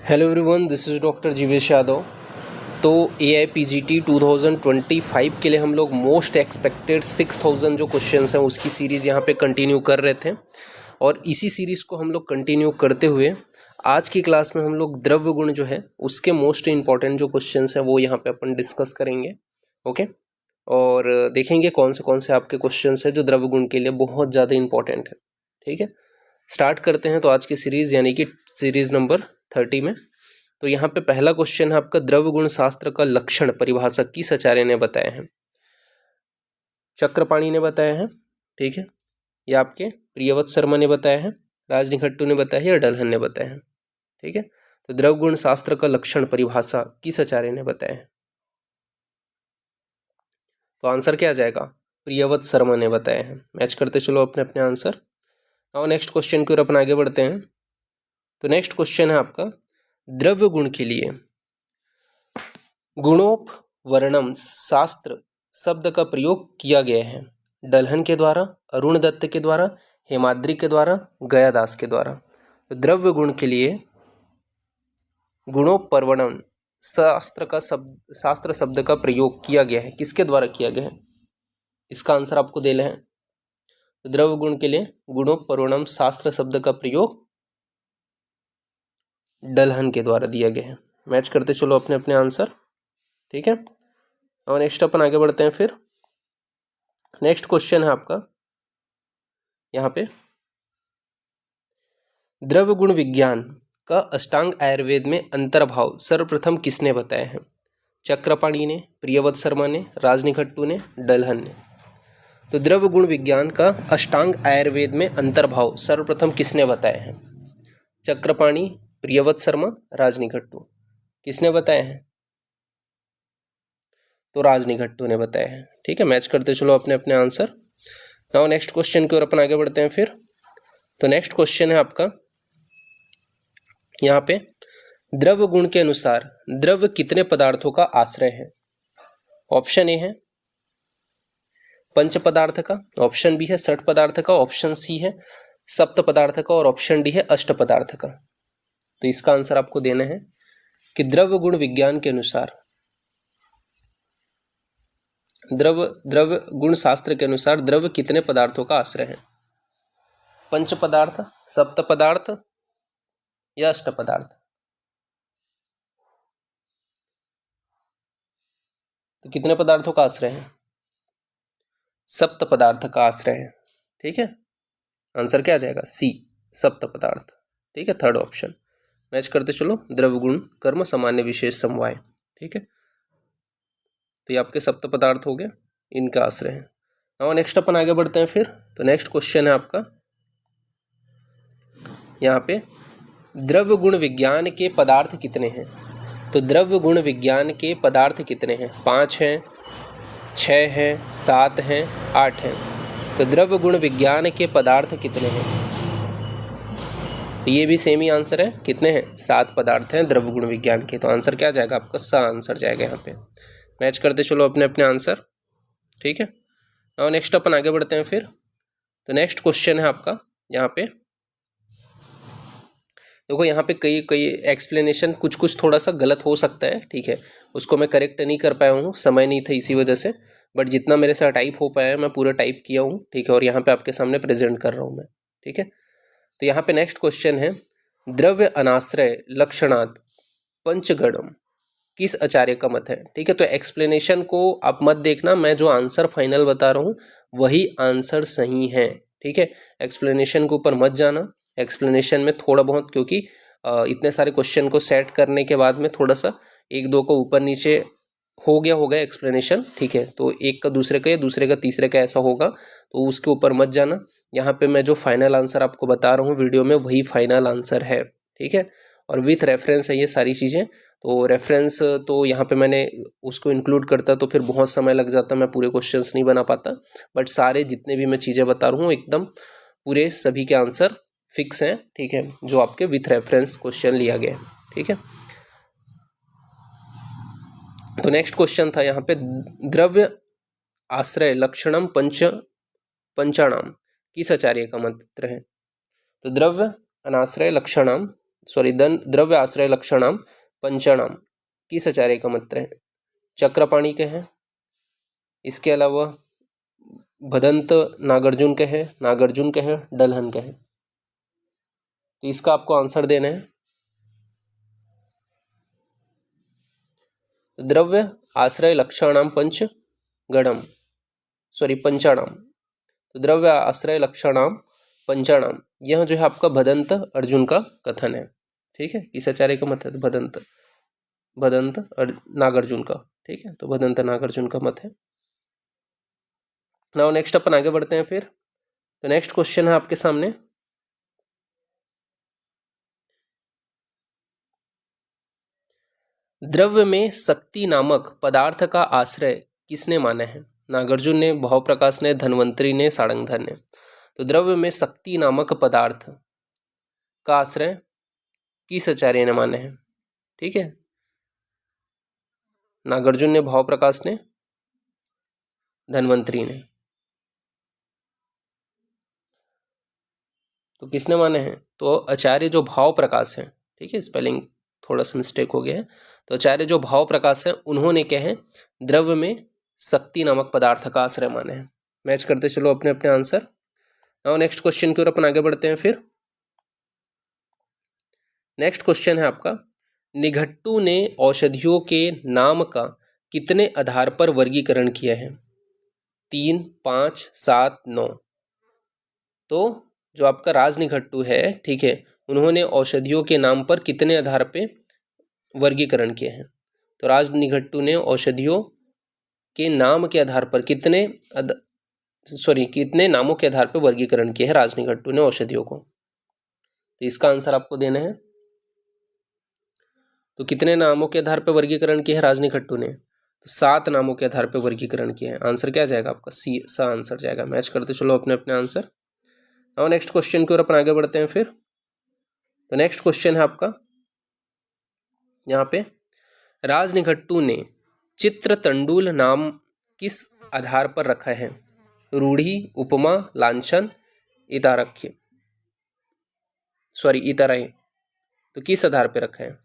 Hello everyone, this is doctor Jeevesh Yadav. तो AIPGT 2025 के लिए हम लोग मोस्ट एक्सपेक्टेड 6000 जो क्वेश्चंस हैं उसकी सीरीज़ यहाँ पे कंटिन्यू कर रहे थे और इसी सीरीज़ को हम लोग कंटिन्यू करते हुए आज की क्लास में हम लोग द्रव्य गुण जो है उसके मोस्ट इंपॉर्टेंट जो क्वेश्चंस हैं वो यहाँ पे अपन डिस्कस करेंगे। ओके, और देखेंगे कौन से आपके क्वेश्चंस हैं जो द्रव्य गुण के लिए बहुत ज़्यादा इंपॉर्टेंट है। ठीक है, स्टार्ट करते हैं तो आज की सीरीज़ यानी कि सीरीज़ नंबर 30 में। तो यहाँ पे पहला क्वेश्चन है आपका, द्रव्य गुण शास्त्र का लक्षण परिभाषा किस आचार्य ने बताए हैं? चक्रपाणी ने बताया है, ठीक है, या आपके प्रियव्रत शर्मा ने बताया है, राजनिखट्टू ने बताया है या डलहन ने बताया है। ठीक है, तो द्रव्य गुण शास्त्र का लक्षण परिभाषा किस आचार्य ने बताया है? तो आंसर क्या आ जाएगा? प्रियव्रत शर्मा ने बताया है। मैच करते चलो अपने अपने आंसर। और नेक्स्ट क्वेश्चन की ओर अपन आगे बढ़ते हैं। तो नेक्स्ट क्वेश्चन है आपका, द्रव्य गुण के लिए गुणोपवर्णम शास्त्र शब्द का प्रयोग किया गया है। डलहन के द्वारा, अरुण दत्त के द्वारा, हेमाद्रि के द्वारा, गयादास के द्वारा। तो द्रव्य गुण के लिए गुणोपवर्णन शास्त्र शब्द का प्रयोग किया गया है, किसके द्वारा किया गया है? इसका आंसर आपको देना है। तो द्रव्य गुण के लिए गुणोपवर्णम शास्त्र शब्द का प्रयोग डलहन के द्वारा दिया गया है। मैच करते चलो अपने अपने आंसर। ठीक है, और नेक्स्ट अपन आगे बढ़ते हैं। फिर नेक्स्ट क्वेश्चन है आपका यहाँ पे, द्रव्य गुण विज्ञान का अष्टांग आयुर्वेद में अंतर्भाव सर्वप्रथम किसने बताया है? चक्रपाणी ने, प्रियव्रत शर्मा ने, राजनिखट्टू ने, डलहन ने। तो द्रव्य गुण विज्ञान का अष्टांग आयुर्वेद में अंतर्भाव सर्वप्रथम किसने बताया है? चक्रपाणी, प्रियव्रत शर्मा, राजनिखट्टू। किसने बताया है? तो राजनिखट्टू ने बताया है। ठीक है, मैच करते चलो अपने अपने आंसर। नाउ नेक्स्ट क्वेश्चन की ओर अपन आगे बढ़ते हैं। फिर तो नेक्स्ट क्वेश्चन है आपका यहाँ पे, द्रव्य गुण के अनुसार द्रव्य कितने पदार्थों का आश्रय है? ऑप्शन ए है पंच पदार्थ का, ऑप्शन बी है षट पदार्थ का, ऑप्शन सी है सप्त पदार्थ का और ऑप्शन डी है अष्ट पदार्थ का। तो इसका आंसर आपको देना है कि द्रव्य गुण विज्ञान के अनुसार, द्रव्य गुण शास्त्र के अनुसार द्रव्य कितने पदार्थों का आश्रय है? पंच पदार्थ, सप्त पदार्थ या अष्ट पदार्थ? तो कितने पदार्थों का आश्रय है? सप्त पदार्थ का आश्रय है। ठीक है, आंसर क्या आ जाएगा? सी, सप्त पदार्थ। ठीक है, थर्ड ऑप्शन। मैच करते चलो, द्रव्य गुण कर्म सामान्य विशेष समवाय। ठीक है, तो ये आपके सप्त पदार्थ हो गए, इनका आश्रय है। और नेक्स्ट अपन आगे बढ़ते हैं। फिर तो नेक्स्ट क्वेश्चन है आपका यहाँ पे, द्रव्य गुण विज्ञान के पदार्थ कितने हैं? तो द्रव्य गुण विज्ञान के पदार्थ कितने हैं? 5 हैं, 6 हैं, 7 हैं, 8 हैं। तो द्रव्य गुण विज्ञान के पदार्थ कितने हैं? तो ये भी सेम ही आंसर है, कितने हैं? 7 पदार्थ हैं द्रव्य गुण विज्ञान के। तो आंसर क्या जाएगा आपका? सा आंसर जाएगा यहाँ पे। मैच करते चलो अपने अपने आंसर। ठीक है, और नेक्स्ट अपन आगे बढ़ते हैं। फिर तो नेक्स्ट क्वेश्चन है आपका यहाँ पे, देखो यहाँ पे कई एक्सप्लेनेशन कुछ थोड़ा सा गलत हो सकता है। ठीक है, उसको मैं करेक्ट नहीं कर पाया हूँ, समय नहीं था इसी वजह से, बट जितना मेरे से टाइप हो पाया है मैं पूरा टाइप किया हूँ। ठीक है, और यहाँ पे आपके सामने प्रेजेंट कर रहा हूँ मैं। ठीक है, तो यहाँ पे नेक्स्ट क्वेश्चन है, द्रव्य अनाश्रय लक्षणात् पंचगणम किस आचार्य का मत है? ठीक है, तो एक्सप्लेनेशन को आप मत देखना, मैं जो आंसर फाइनल बता रहा हूँ वही आंसर सही है। ठीक है, एक्सप्लेनेशन के ऊपर मत जाना। एक्सप्लेनेशन में थोड़ा बहुत, क्योंकि इतने सारे क्वेश्चन को सेट करने के बाद में थोड़ा सा एक दो को ऊपर नीचे हो गया होगा एक्सप्लेनेशन। ठीक है, तो एक का दूसरे का या दूसरे का तीसरे का ऐसा होगा, तो उसके ऊपर मत जाना। यहाँ पे मैं जो फाइनल आंसर आपको बता रहा हूँ वीडियो में वही फाइनल आंसर है। ठीक है, और विथ रेफरेंस है ये सारी चीज़ें। तो रेफरेंस तो यहाँ पे मैंने उसको इंक्लूड करता तो फिर बहुत समय लग जाता, मैं पूरे क्वेश्चंस नहीं बना पाता। बट सारे जितने भी मैं चीज़ें बता रहा हूँ एकदम पूरे सभी के आंसर फिक्स हैं। ठीक है, जो आपके विथ रेफरेंस क्वेश्चन लिया गया है। ठीक है, तो नेक्स्ट क्वेश्चन था यहाँ पे, द्रव्य आश्रय लक्षणम पंचाणाम किस आचार्य का मंत्र है? तो द्रव्य अनाश्रय लक्षणम सॉरी द्रव्य आश्रय लक्षणाम पंचाणाम किस आचार्य का मत है? चक्रपाणी के हैं, इसके अलावा भदंत नागार्जुन के हैं, नागार्जुन के हैं, दलहन के हैं। तो इसका आपको आंसर देना है। तो द्रव्य आश्रय लक्षणाम पंचाणाम, तो द्रव्य आश्रय लक्षणाम पंचाणाम, यह जो है आपका भदंत अर्जुन का कथन है। ठीक है, इस आचार्य का मत है भदंत नागार्जुन का। ठीक है, तो भदंत नागार्जुन का मत है। नाउ नेक्स्ट अपन आगे बढ़ते हैं फिर। तो नेक्स्ट क्वेश्चन है आपके सामने, द्रव्य में शक्ति नामक पदार्थ का आश्रय किसने माना है? नागार्जुन ने, भावप्रकाश ने, धन्वंतरी ने, सारंगधर ने। तो द्रव्य में शक्ति नामक पदार्थ का आश्रय किस आचार्य ने माना है? ठीक है, नागार्जुन ने, भावप्रकाश ने, धन्वंतरी ने। तो किसने माने हैं? तो आचार्य जो भाव प्रकाश है, ठीक है, स्पेलिंग थोड़ा सा मिस्टेक हो गया है। तो आचार्य जो भाव प्रकाश है उन्होंने क्या है, द्रव्य में शक्ति नामक पदार्थ का आश्रय माने हैं। मैच करते चलो अपने अपने आंसर। नाउ नेक्स्ट क्वेश्चन की ओर अपन आगे बढ़ते हैं फिर। नेक्स्ट क्वेश्चन है आपका, निघट्टू ने औषधियों के नाम का कितने आधार पर वर्गीकरण किया है? 3, 5, 7, 9। तो जो आपका राजनिघट्टू है, ठीक है, उन्होंने औषधियों के नाम पर कितने आधार पे वर्गीकरण किए हैं? तो राजनिघट्टू ने औषधियों के नाम के आधार पर कितने नामों के आधार पर वर्गीकरण किए हैं राजनिघट्टू ने औषधियों को? तो इसका आंसर आपको देना है। तो कितने नामों के आधार पर वर्गीकरण किया है राजनिघट्टू ने? तो 7 नामों के आधार पर वर्गीकरण किया है। आंसर क्या जाएगा आपका? सा आंसर जाएगा। मैच करते चलो अपने अपने आंसर। और नेक्स्ट क्वेश्चन की ओर अपन आगे बढ़ते हैं फिर। तो नेक्स्ट क्वेश्चन है आपका यहाँ पे, राजनिघट्टू ने चित्रतंडुल नाम किस आधार पर रखा है? रूढ़ी, उपमा, लांछन, इतारक्य, इतारय। तो किस आधार पर रखा है?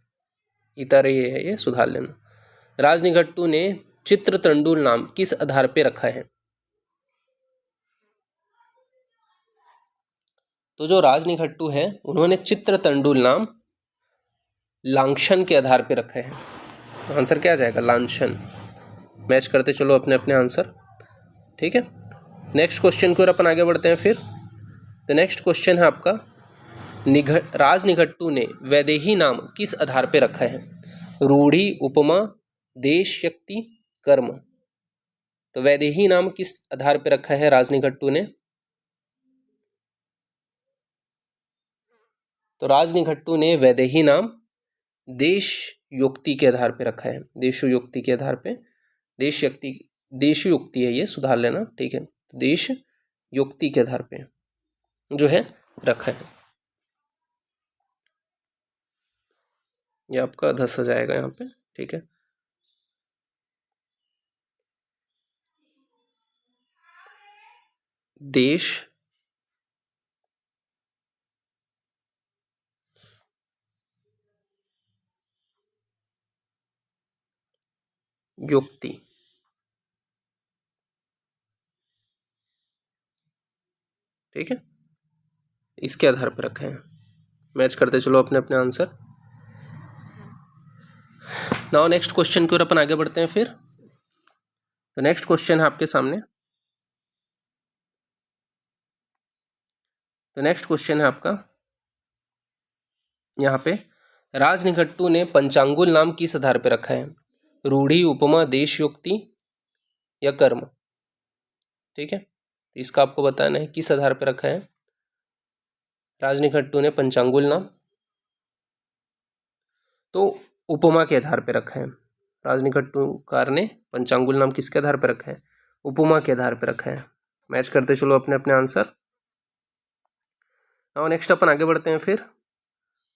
इतारय है, ये सुधार लेना। राजनिघट्टू ने चित्रतंडुल नाम किस आधार पर रखा है? तो जो राजनिघट्टू है उन्होंने चित्रतंडुल नाम लांछन के आधार पर रखा है। आंसर क्या आ जाएगा? लांछन। मैच करते चलो अपने अपने आंसर। ठीक है, नेक्स्ट क्वेश्चन की ओर अपन आगे बढ़ते हैं फिर। तो नेक्स्ट क्वेश्चन है आपका, राजनिघट्टू ने वैदेही नाम किस आधार पर रखा है? रूढ़ी, उपमा, देश, शक्ति, कर्म। तो वैदेही नाम किस आधार पर रखा है राजनिघट्टू ने? तो राजनिघट्टू ने वैदेही नाम देश युक्ति के आधार पे रखा है। देशयुक्ति के आधार पे, देशयुक्ति है, ये सुधार लेना। ठीक है, तो देश युक्ति के आधार पे जो है रखा है। ये आपका 10 आ जाएगा यहाँ पे। ठीक है, देश युक्ति। ठीक है, इसके आधार पर रखा है। मैच करते चलो अपने अपने आंसर। नाउ नेक्स्ट क्वेश्चन की ओर अपन आगे बढ़ते हैं फिर। तो नेक्स्ट क्वेश्चन है आपके सामने। तो नेक्स्ट क्वेश्चन है आपका यहाँ पे, राजनिघट्टू ने पंचांगुल नाम किस आधार पर रखा है? रूढ़ी, उपमा, देशयुक्ति या कर्म। ठीक है, इसका आपको बताना है किस आधार पर रखा है राजनिघट्टू ने पंचांगुल नाम। तो उपमा के आधार पर रखा है। राजनिघट्टूकार ने पंचांगुल नाम किसके आधार पर रखा है? उपमा के आधार पर रखा है। मैच करते चलो अपने अपने आंसर। और नेक्स्ट अपन आगे बढ़ते हैं फिर।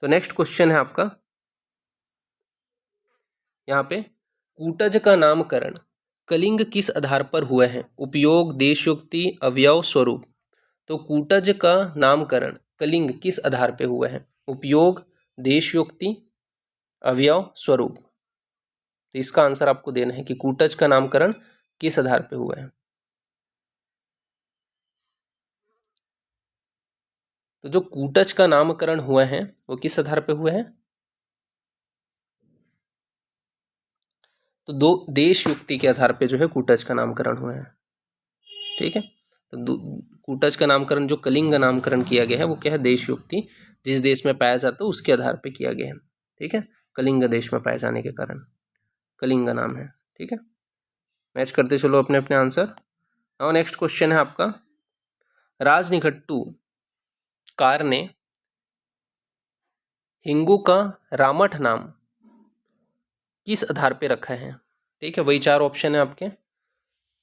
तो नेक्स्ट क्वेश्चन है आपका यहाँ पे, कूटज का नामकरण कलिंग किस आधार पर हुआ है? उपयोग, देशयुक्ति, अवयव, स्वरूप। तो कूटज का नामकरण कलिंग किस आधार पर हुआ है? उपयोग, देशयोक्ति, अवयव, स्वरूप। तो इसका आंसर आपको देना है कि कूटज का नामकरण किस आधार पे हुआ है। तो जो कूटज का नामकरण हुआ है वो किस आधार पे हुआ है? तो दो देश युक्ति के आधार पे जो है कूटज का नामकरण हुआ है। ठीक है, तो कूटज का नामकरण जो कलिंग नामकरण किया गया है वो क्या है? देश युक्ति, जिस देश में पाया जाता है उसके आधार पे किया गया है। ठीक है, कलिंग देश में पाए जाने के कारण कलिंग नाम है। ठीक है, मैच करते चलो अपने अपने आंसर। और नेक्स्ट क्वेश्चन है आपका, राजनिघट्टू कार ने हिंगू का रामठ नाम किस आधार पे रखा है? ठीक है, वही चार ऑप्शन है आपके।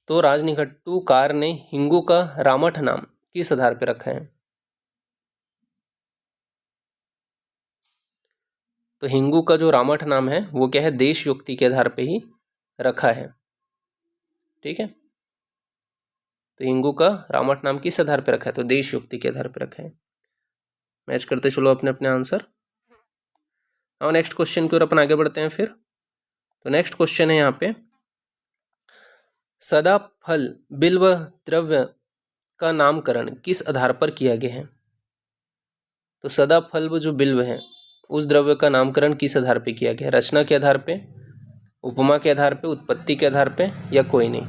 तो राजनिघट्टू कार ने हिंगू का रामठ नाम किस आधार पे रखा है? तो हिंगू का जो रामठ नाम है वो क्या है? देश युक्ति के आधार पे ही रखा है। ठीक है, तो हिंगू का रामठ नाम किस आधार पे रखा है? तो देश युक्ति के आधार पे रखा है। मैच करते चलो अपने अपने आंसर। और नेक्स्ट क्वेश्चन की ओर अपन आगे बढ़ते हैं फिर। तो नेक्स्ट क्वेश्चन है यहाँ पे, सदा फल बिल्व द्रव्य का नामकरण किस आधार पर किया गया है? तो सदा फल जो बिल्व है उस द्रव्य का नामकरण किस आधार पे किया गया है? रचना के आधार पे, उपमा के आधार पे, उत्पत्ति के आधार पे, या कोई नहीं?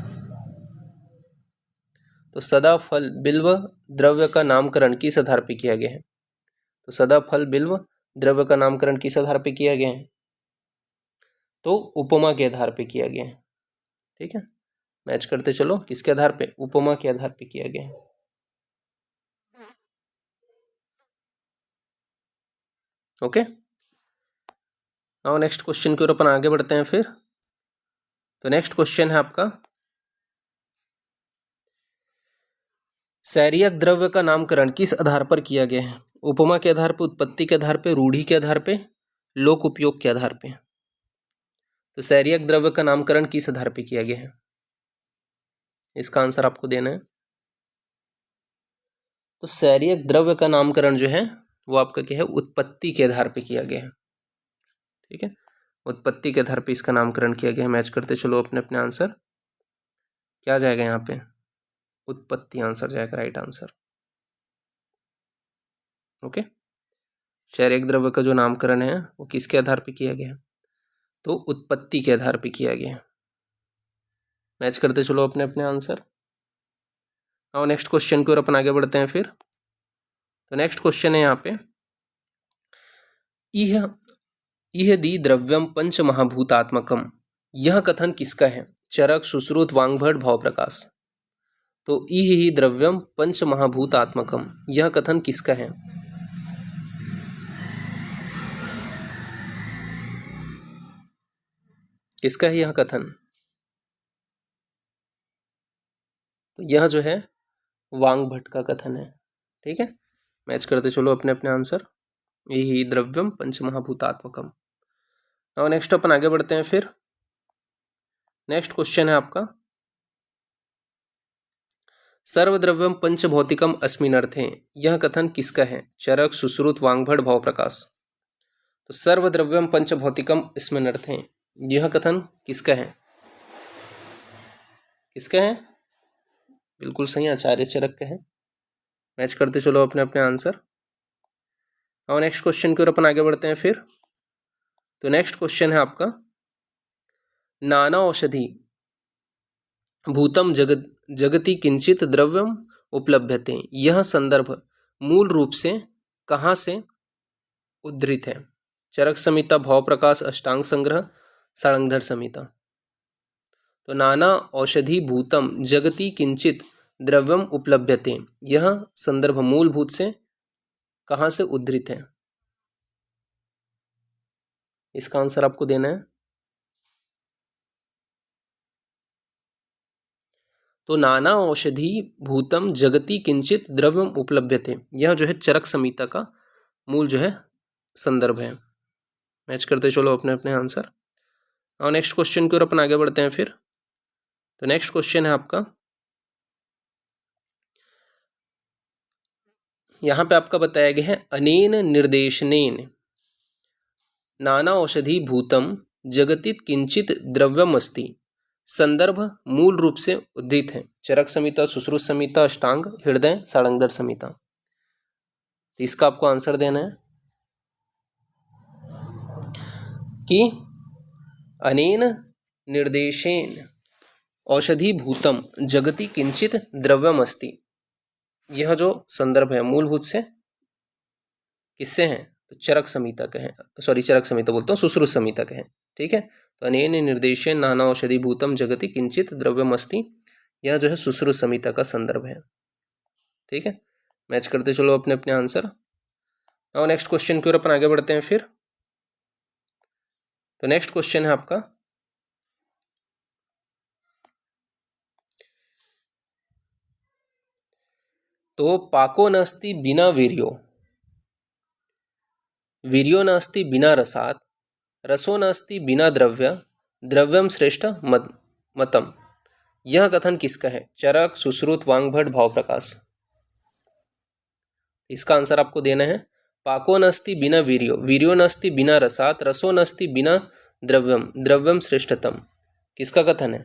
तो सदा फल बिल्व द्रव्य का नामकरण किस आधार पे किया गया है? तो सदा फल बिल्व द्रव्य का नामकरण किस आधार पे किया गया है? तो उपमा के आधार पे किया गया है। ठीक है, मैच करते चलो, किसके आधार पे? उपमा के आधार पे किया गया है। ओके, और नेक्स्ट क्वेश्चन की ओर अपन आगे बढ़ते हैं फिर। तो नेक्स्ट क्वेश्चन है आपका, सैरियक द्रव्य का नामकरण किस आधार पर किया गया है? उपमा के आधार पर, उत्पत्ति के आधार पर, रूढ़ि के आधार पे, लोक उपयोग के आधार पे। तो सैरियक द्रव्य का नामकरण किस आधार पे किया गया है? इसका आंसर आपको देना है। तो सैरियक द्रव्य का नामकरण जो है वो आपका क्या है? उत्पत्ति के आधार पे किया गया है। ठीक है, उत्पत्ति के आधार पे इसका नामकरण किया गया है। मैच करते चलो अपने अपने आंसर। क्या आ जाएगा यहाँ पे? उत्पत्ति आंसर जाएगा, राइट आंसर। ओके, सैरियक द्रव्य का जो नामकरण है वो किसके आधार पे किया गया है? तो उत्पत्ति के आधार पे किया गया है। मैच करते चलो अपने अपने आंसर। और नेक्स्ट क्वेश्चन की ओर अपन आगे बढ़ते हैं फिर। तो नेक्स्ट क्वेश्चन है यहाँ पे, इह इह दी द्रव्यम पंच महाभूतात्मकम, यह कथन किसका है? चरक, सुश्रुत, वांग्भट, भाव प्रकाश। तो इह ही द्रव्यम पंच महाभूतात्मकम, यह कथन किसका है? किसका है यह कथन? तो यह जो है वांग्भट का कथन है। ठीक है, मैच करते चलो अपने अपने आंसर। यही द्रव्यम पंच महाभूतात्मकम। और नेक्स्ट अपन आगे बढ़ते हैं फिर। नेक्स्ट क्वेश्चन है आपका, सर्वद्रव्यम पंचभौतिकम अस्मिन् अर्थे, यह कथन किसका है? चरक, सुश्रुत, वांग्भट, भाव प्रकाश। तो सर्वद्रव्यम पंचभौतिकम अस्मिन् अर्थे, यह कथन किसका है? किसका है? बिल्कुल सही, आचार्य चरक का है। मैच करते चलो अपने अपने आंसर। और नेक्स्ट क्वेश्चन की ओर अपन आगे बढ़ते हैं फिर। तो नेक्स्ट क्वेश्चन है आपका, नाना औषधि भूतम जगति किंचित द्रव्यम उपलभ्यते, यह संदर्भ मूल रूप से कहाँ से उद्धृत है? चरक संहिता, भाव प्रकाश, अष्टांग संग्रह, सारंगधर संहिता। तो नाना औषधि भूतम जगति किंचित द्रव्यम उपलभ्यते, यह संदर्भ मूलभूत से कहाँ से उद्धृत है? इसका आंसर आपको देना है। तो नाना औषधि भूतम जगति किंचित द्रव्यम उपलभ्यते, यह जो है चरक संहिता का मूल जो है संदर्भ है। मैच करते चलो अपने अपने आंसर। और नेक्स्ट क्वेश्चन की ओर अपन आगे बढ़ते हैं फिर। तो नेक्स्ट क्वेश्चन है आपका, यहाँ पे आपका बताया गया है, अनेन निर्देशनेन नाना औषधि भूतम जगति किंचित द्रव्यमस्ति। संदर्भ मूल रूप से उद्धृत है चरक संहिता, सुश्रुत संहिता, अष्टांग हृदय, सारंगधर संहिता। इसका आपको आंसर देना है कि अनेन निर्देशेन औषधि भूतम जगति किंचित द्रव्यमस्ति। यह जो संदर्भ है मूलभूत से किससे हैं, तो चरक संहिता के हैं, सॉरी चरक संहिता बोलता हूँ, सुश्रुत संहिता के हैं। ठीक है, तो अनेन निर्देशेन नाना औषधि भूतम जगति किंचित द्रव्यमस्ति, यह जो है सुश्रुत संहिता का संदर्भ है। ठीक है, मैच करते चलो अपने अपने आंसर। और नेक्स्ट क्वेश्चन की ओर अपन आगे बढ़ते हैं फिर। तो नेक्स्ट क्वेश्चन है आपका, तो पाको नास्ति बिना वीर्यो, वीर्यो नास्ति बिना रसात, रसो नास्ति बिना द्रव्य, द्रव्यम श्रेष्ठ मतम। यह कथन किसका है? चरक, सुश्रुत, वांगभट, भाव प्रकाश। इसका आंसर आपको देना है पाको नास्ति बिना वीर्यो, वीर्यो नास्ति बिना रसात, रसो नास्ति बिना द्रव्यम, द्रव्यम श्रेष्ठतम। किसका कथन है?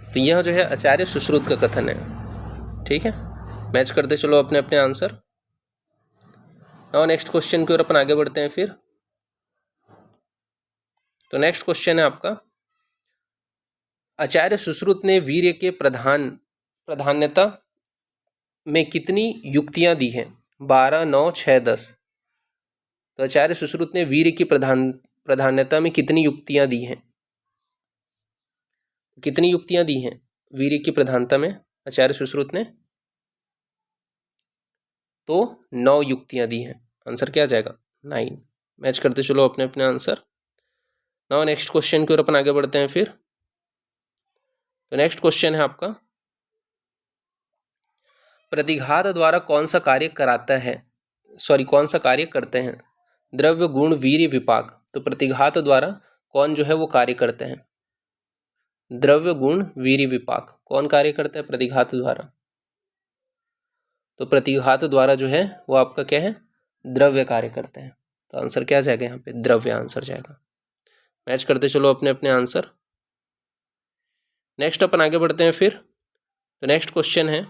तो यह जो है आचार्य सुश्रुत का कथन है। ठीक है, मैच करते चलो अपने अपने आंसर। और नेक्स्ट क्वेश्चन की ओर अपन आगे बढ़ते हैं फिर। तो नेक्स्ट क्वेश्चन है आपका, आचार्य सुश्रुत ने वीर्य के प्राधान्यता में कितनी युक्तियां दी हैं? 12, 9, 6, 10। तो आचार्य सुश्रुत ने वीर्य की प्राधान्यता में कितनी युक्तियां दी हैं? कितनी युक्तियां दी हैं वीर्य की प्रधानता में आचार्य सुश्रुत ने? तो 9 युक्तियां दी हैं। आंसर क्या आ जाएगा? 9। मैच करते चलो अपने अपने आंसर। नाउ नेक्स्ट क्वेश्चन की ओर अपन आगे बढ़ते हैं फिर। तो नेक्स्ट क्वेश्चन है आपका, प्रतिघात द्वारा कौन सा कार्य कराता है, कौन सा कार्य करते हैं? द्रव्य, गुण, वीर्य, विपाक। तो प्रतिघात द्वारा कौन जो है वो कार्य करते हैं? द्रव्य, गुण, वीर्य, विपाक। कौन कार्य करता है प्रतिघात द्वारा? तो प्रतिघात द्वारा जो है वो आपका क्या है? द्रव्य कार्य करते हैं। तो आंसर क्या जाएगा यहाँ पे? द्रव्य आंसर जाएगा। मैच करते चलो अपने अपने आंसर। नेक्स्ट अपन आगे बढ़ते हैं फिर। तो नेक्स्ट क्वेश्चन है,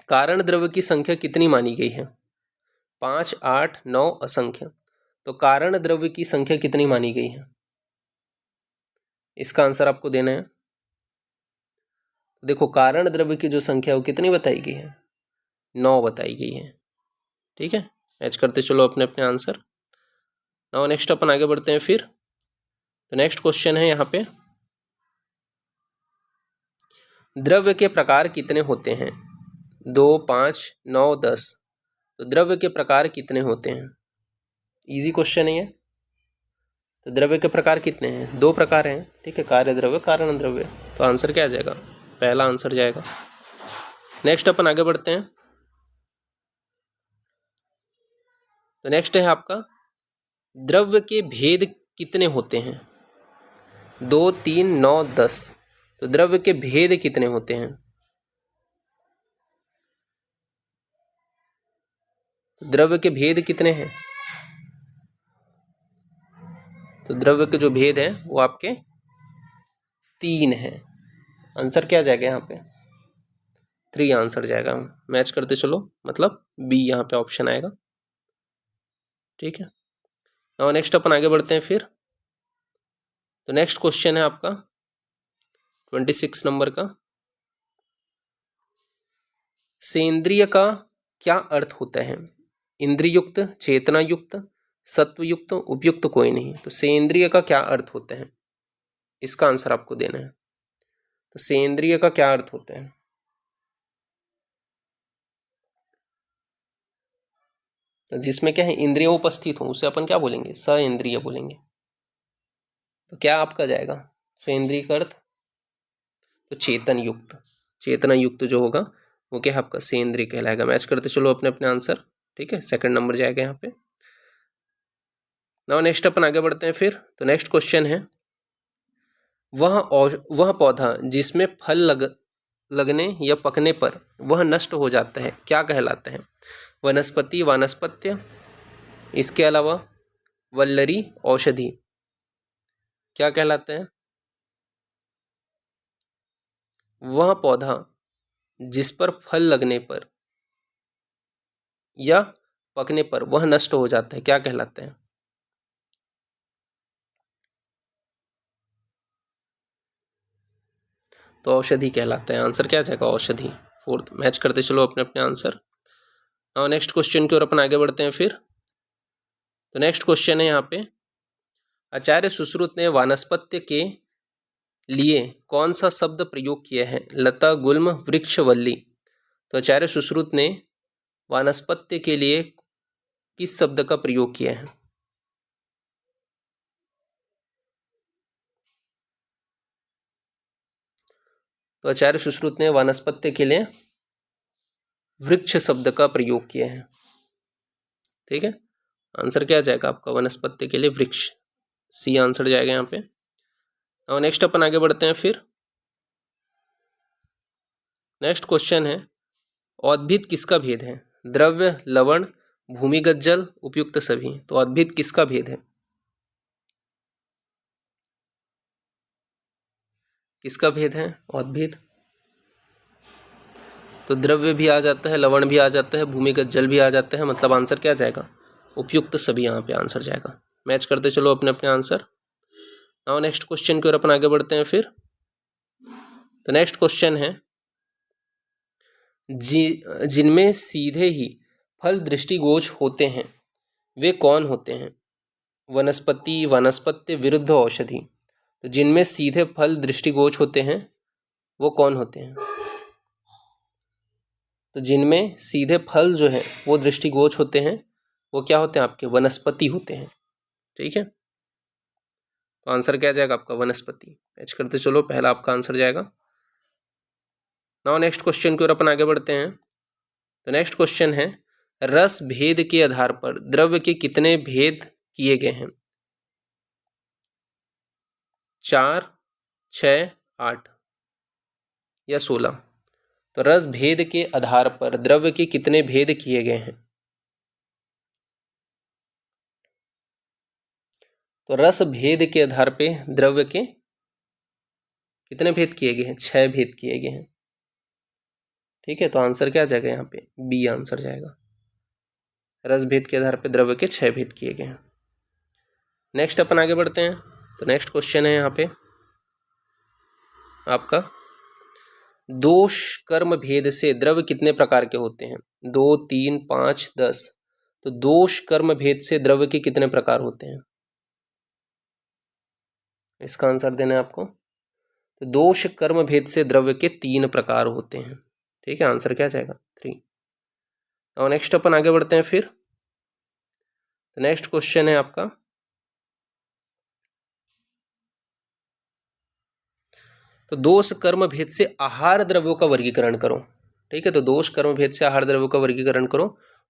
कारण द्रव्य की संख्या कितनी मानी गई है? 5, 8, 9, असंख्य। तो कारण द्रव्य की संख्या कितनी मानी गई है? इसका आंसर आपको देना है। देखो, कारण द्रव्य की जो संख्या है वो कितनी बताई गई है? 9 बताई गई है। ठीक है, मैच करते चलो अपने अपने आंसर। नाउ नेक्स्ट अपन आगे बढ़ते हैं फिर। तो नेक्स्ट क्वेश्चन है यहाँ पे, द्रव्य के प्रकार कितने होते हैं? 2, 5, 9, 10। तो द्रव्य के प्रकार कितने होते हैं? इजी क्वेश्चन है ये। तो द्रव्य के प्रकार कितने हैं? 2 प्रकार हैं। ठीक है, कार्य द्रव्य, कारण द्रव्य। तो आंसर क्या आ जाएगा? पहला आंसर जाएगा। नेक्स्ट अपन आगे बढ़ते हैं। तो नेक्स्ट है आपका, द्रव्य के भेद कितने होते हैं? 2, 3, 9, 10। तो द्रव्य के भेद कितने होते हैं? द्रव्य के भेद कितने हैं? तो द्रव्य के जो भेद हैं वो आपके 3 हैं। आंसर क्या जाएगा यहाँ पे? 3 आंसर जाएगा। मैच करते चलो, मतलब बी यहाँ पे ऑप्शन आएगा। ठीक है, और नेक्स्ट अपन आगे बढ़ते हैं फिर। तो नेक्स्ट क्वेश्चन है आपका 26 नंबर का, सेंद्रिय का क्या अर्थ होता है? इंद्रियुक्त, चेतना युक्त, सत्वयुक्त, उपयुक्त कोई नहीं। तो सेंद्रिय का क्या अर्थ होता है? इसका आंसर आपको देना है। तो सेंद्रिय का क्या अर्थ होता है? तो जिसमें क्या है, इंद्रिय उपस्थित हो उसे अपन क्या बोलेंगे? सइंद्रिय बोलेंगे। तो क्या आपका जाएगा सेंद्रिय का अर्थ? तो चेतन युक्त, चेतना युक्त जो होगा वो क्या है आपका? सेंद्रिय कहलाएगा। मैच करते चलो अपने अपने आंसर। ठीक है, सेकंड नंबर जाएगा यहाँ पे। नाउ नेक्स्ट अपन आगे बढ़ते हैं फिर। तो नेक्स्ट क्वेश्चन है, वह पौधा जिसमें फल लगने या पकने पर वह नष्ट हो जाता है, क्या कहलाता है? वनस्पति, वानस्पत्य, इसके अलावा वल्लरी, औषधि, क्या कहलाता है? वह पौधा जिस पर फल लगने पर या पकने पर वह नष्ट हो जाता है, क्या कहलाता है? तो औषधि कहलाता है। आंसर क्या आ जाएगा? औषधि। फोर्थ। मैच करते चलो अपने अपने आंसर। और नेक्स्ट क्वेश्चन की ओर अपन आगे बढ़ते हैं फिर। तो नेक्स्ट क्वेश्चन है यहाँ पे, आचार्य सुश्रुत ने वानस्पत्य के लिए कौन सा शब्द प्रयोग किया है? लता, गुल्म, वृक्ष, वल्ली। तो आचार्य सुश्रुत ने वानस्पत्य के लिए किस शब्द का प्रयोग किया है? तो आचार्य सुश्रुत ने वानस्पत्य के लिए वृक्ष शब्द का प्रयोग किया है। ठीक है, आंसर क्या आ जाएगा आपका? वनस्पत्य के लिए वृक्ष, सी आंसर जाएगा यहाँ पे। और नेक्स्ट अपन आगे बढ़ते हैं फिर। नेक्स्ट क्वेश्चन है, औद्भिद किसका भेद है? द्रव्य, लवण, भूमिगत जल, उपयुक्त सभी। तो औद्भिद किसका भेद है? किसका भेद है औद्भिद? तो द्रव्य भी आ जाता है, लवण भी आ जाता है, भूमिगत जल भी आ जाता है, मतलब आंसर क्या जाएगा? उपयुक्त सभी यहाँ पे आंसर जाएगा। मैच करते चलो अपने अपने आंसर। और नेक्स्ट क्वेश्चन की ओर अपन आगे बढ़ते हैं फिर। तो नेक्स्ट क्वेश्चन है, जिनमें सीधे ही फल दृष्टिगोच होते हैं वे कौन होते हैं? वनस्पति, वानस्पत्य, विरुद्ध, औषधि। तो जिनमें सीधे फल दृष्टिगोच होते हैं वो कौन होते हैं? तो जिनमें सीधे फल जो है वो दृष्टिगोच होते हैं वो क्या होते हैं आपके? वनस्पति होते हैं। ठीक है, तो आंसर क्या जाएगा आपका? वनस्पति। मैच करते चलो, पहला आपका आंसर जाएगा। नाउ नेक्स्ट क्वेश्चन की ओर अपन आगे बढ़ते हैं। तो नेक्स्ट क्वेश्चन है, रस भेद के आधार पर द्रव्य के कितने भेद किए गए हैं? 4, 6, 8 या 16। तो रस भेद के आधार पर द्रव्य के कितने भेद किए गए हैं? तो रस भेद के आधार पे द्रव्य के कितने भेद किए गए हैं? 6 भेद किए गए हैं। ठीक है, तो आंसर क्या जाएगा यहाँ पे? बी आंसर जाएगा। रस भेद के आधार पे द्रव्य के 6 भेद किए गए हैं। नेक्स्ट अपन आगे बढ़ते हैं। तो नेक्स्ट क्वेश्चन है यहाँ पे आपका, दोष कर्म भेद से द्रव्य कितने प्रकार के होते हैं? 2, 3, 5, 10। तो दोष कर्म भेद से द्रव्य के कितने प्रकार होते हैं? इसका आंसर देना है आपको। तो दोष कर्म भेद से द्रव्य के 3 प्रकार होते हैं। ठीक है, आंसर क्या जाएगा? 3। और नेक्स्ट अपन आगे बढ़ते हैं फिर। तो नेक्स्ट क्वेश्चन है आपका, तो दोष कर्म भेद से आहार द्रव्यों का वर्गीकरण करो। ठीक है, तो दोष कर्म भेद से आहार द्रव्यों का वर्गीकरण करो।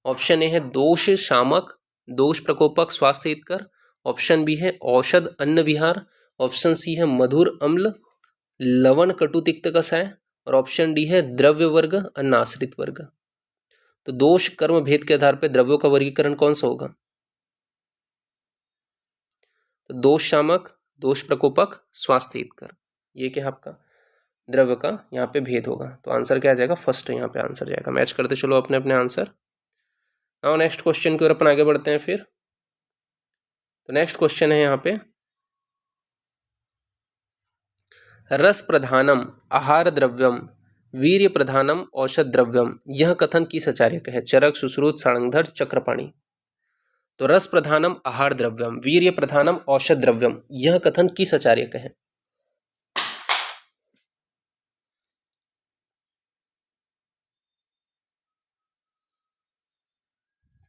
ऑप्शन ए है दोष शामक, दोष प्रकोपक, स्वास्थ्य हितकर। ऑप्शन बी है औषध अन्न विहार। ऑप्शन सी है मधुर अम्ल, लवण कटु तिक्त कषाय। और ऑप्शन डी है द्रव्य वर्ग, अन्न आश्रित वर्ग। तो दोष कर्म भेद के आधार पर द्रव्यों का वर्गीकरण कौन सा होगा? तो दोष शामक, दोष प्रकोपक, स्वास्थ्य हितकर, ये क्या आपका द्रव्य का यहाँ पे भेद होगा। तो आंसर क्या आ जाएगा? फर्स्ट यहाँ पे आंसर जाएगा। मैच करते चलो अपने अपने आंसर। नाउ नेक्स्ट क्वेश्चन की ओर अपन आगे बढ़ते हैं फिर। तो नेक्स्ट क्वेश्चन है यहाँ पे, रस प्रधानम आहार द्रव्यम, वीर्य प्रधानम औषध द्रव्यम, यह कथन किस आचार्य का है? चरक, सुश्रुत, सारंगधर, चक्रपाणी। तो रस प्रधानम आहार द्रव्यम, वीर्य प्रधानम औषध द्रव्यम, यह कथन किस आचार्य का है?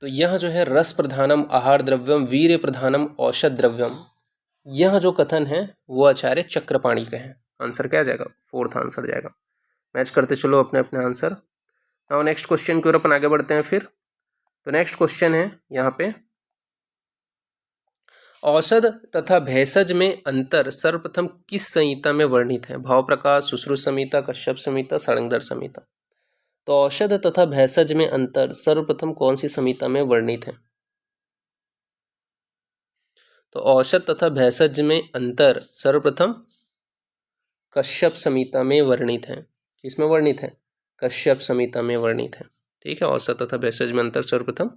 तो यह जो है रस प्रधानम आहार द्रव्यम, वीर्य प्रधानम औषध द्रव्यम, यह जो कथन है वो आचार्य चक्रपाणी का है। आंसर क्या आ जाएगा? फोर्थ आंसर जाएगा। मैच करते चलो अपने अपने आंसर। नाउ नेक्स्ट क्वेश्चन की ओर अपन आगे बढ़ते हैं फिर। तो नेक्स्ट क्वेश्चन है यहाँ पे, औषध तथा भेषज में अंतर सर्वप्रथम किस संहिता में वर्णित है? भाव प्रकाश, सुश्रुत संहिता, कश्यप संहिता, शार्ंगधर संहिता। तो औषध तथा भेषज में अंतर सर्वप्रथम कौन सी संहिता में वर्णित है? तो औषध तथा भेषज में अंतर सर्वप्रथम कश्यप संहिता में वर्णित है। किसमें वर्णित है? कश्यप संहिता में वर्णित है। ठीक है, औषध तथा भेषज में अंतर सर्वप्रथम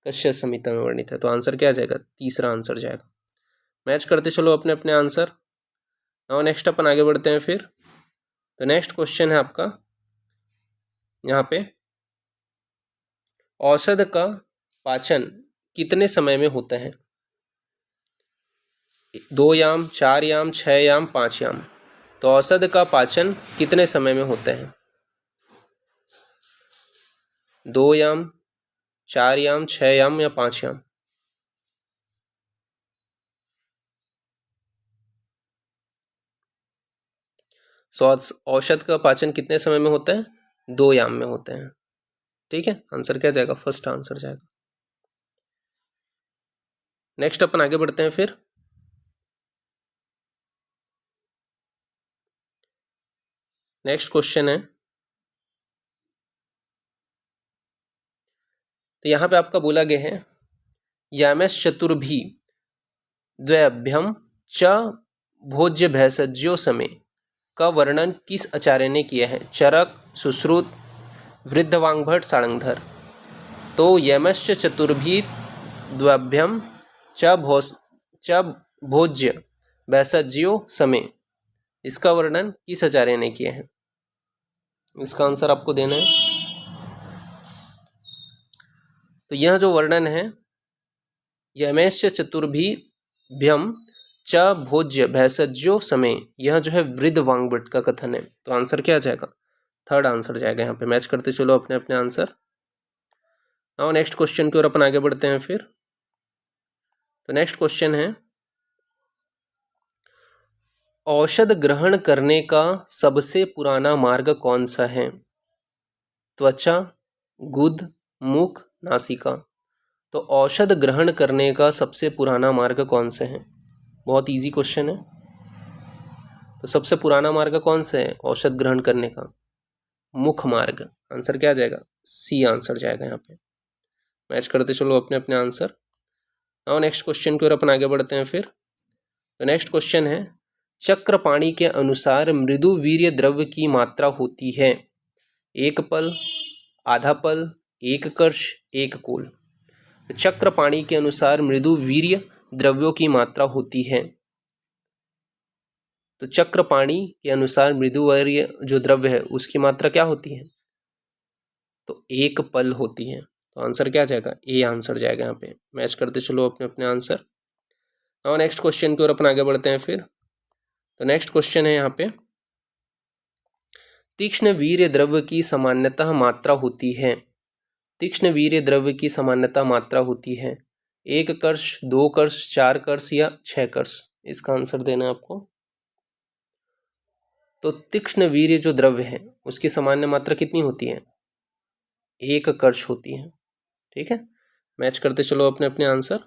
कश्यप संहिता में वर्णित है। तो आंसर क्या जाएगा? तीसरा आंसर जाएगा। मैच करते चलो अपने अपने आंसर। और नेक्स्ट अपन आगे बढ़ते हैं फिर। तो नेक्स्ट क्वेश्चन है आपका यहाँ पे, औषध का पाचन कितने समय में होता है? 2 याम, 4 याम, 6 याम, 5 याम। तो औषध का पाचन कितने समय में होता है? 2 याम, 4 याम, 6 याम या 5 याम? औषध का पाचन कितने समय में होता है? 2 याम में होते हैं। ठीक है, आंसर क्या जाएगा? फर्स्ट आंसर जाएगा। नेक्स्ट अपन आगे बढ़ते हैं फिर। नेक्स्ट क्वेश्चन है, तो यहां पे आपका बोला गया है, यामैश चतुर्भी द्वयभ्यम च भोज्य भेषज्यो समय का वर्णन किस आचार्य ने किया है? चरक, सुश्रुत, वृद्धवांग्भट, शार्ंगधर। तो यमश्च चतुर्भी द्वयभ्यम च भोज्य भेषज्यो समय, इसका वर्णन किस आचार्य ने किया है? इसका आंसर आपको देना है। तो यह जो वर्णन है, यमैश्च चतुर्भिभ्यम च भोज्य भेषज्यो समय, यह जो है वृद्धवांग्भट का कथन है। तो आंसर क्या जाएगा? थर्ड आंसर जाएगा। यहाँ पे मैच करते चलो अपने अपने आंसर। और नेक्स्ट क्वेश्चन की ओर अपन आगे बढ़ते हैं फिर। तो नेक्स्ट क्वेश्चन है, औषध ग्रहण करने का सबसे पुराना मार्ग कौन सा है? त्वचा, गुद, मुख, नासिका। तो औषध ग्रहण करने का सबसे पुराना मार्ग कौन से है? बहुत इजी क्वेश्चन है। तो सबसे पुराना मार्ग कौन सा है औषध ग्रहण करने का? मुख मार्ग। आंसर क्या जाएगा? सी आंसर जाएगा यहाँ पे। मैच करते चलो अपने अपने आंसर। और नेक्स्ट क्वेश्चन की ओर अपन आगे बढ़ते हैं फिर। तो नेक्स्ट क्वेश्चन है, चक्रपाणी के अनुसार मृदु वीर्य द्रव्य की मात्रा होती है? 1 पल, आधा पल, 1 कर्ष, 1 कूल। तो चक्रपाणी के अनुसार मृदु वीर्य द्रव्यों की मात्रा होती है, तो चक्रपाणी के अनुसार मृदुवीर्य जो द्रव्य है उसकी मात्रा क्या होती है? तो 1 पल होती है। तो आंसर क्या जाएगा? ए आंसर जाएगा यहाँ पे। मैच करते चलो अपने अपने आंसर। और नेक्स्ट क्वेश्चन की ओर अपन आगे बढ़ते हैं फिर। तो नेक्स्ट क्वेश्चन है यहाँ पे, तीक्ष्ण वीर्य द्रव्य की सामान्यतः मात्रा होती है? तीक्ष्ण वीर्य द्रव्य की सामान्यतः मात्रा होती है 1 कर्ष, 2 कर्ष, 4 कर्ष या 6 कर्ष। इसका आंसर देना है आपको। तो तीक्ष्ण वीर्य जो द्रव्य है उसकी सामान्य मात्रा कितनी होती है? 1 कर्ष होती है। ठीक है, मैच करते चलो अपने अपने आंसर।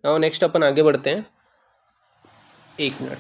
नाउ नेक्स्ट अपन आगे बढ़ते हैं। 1 मिनट।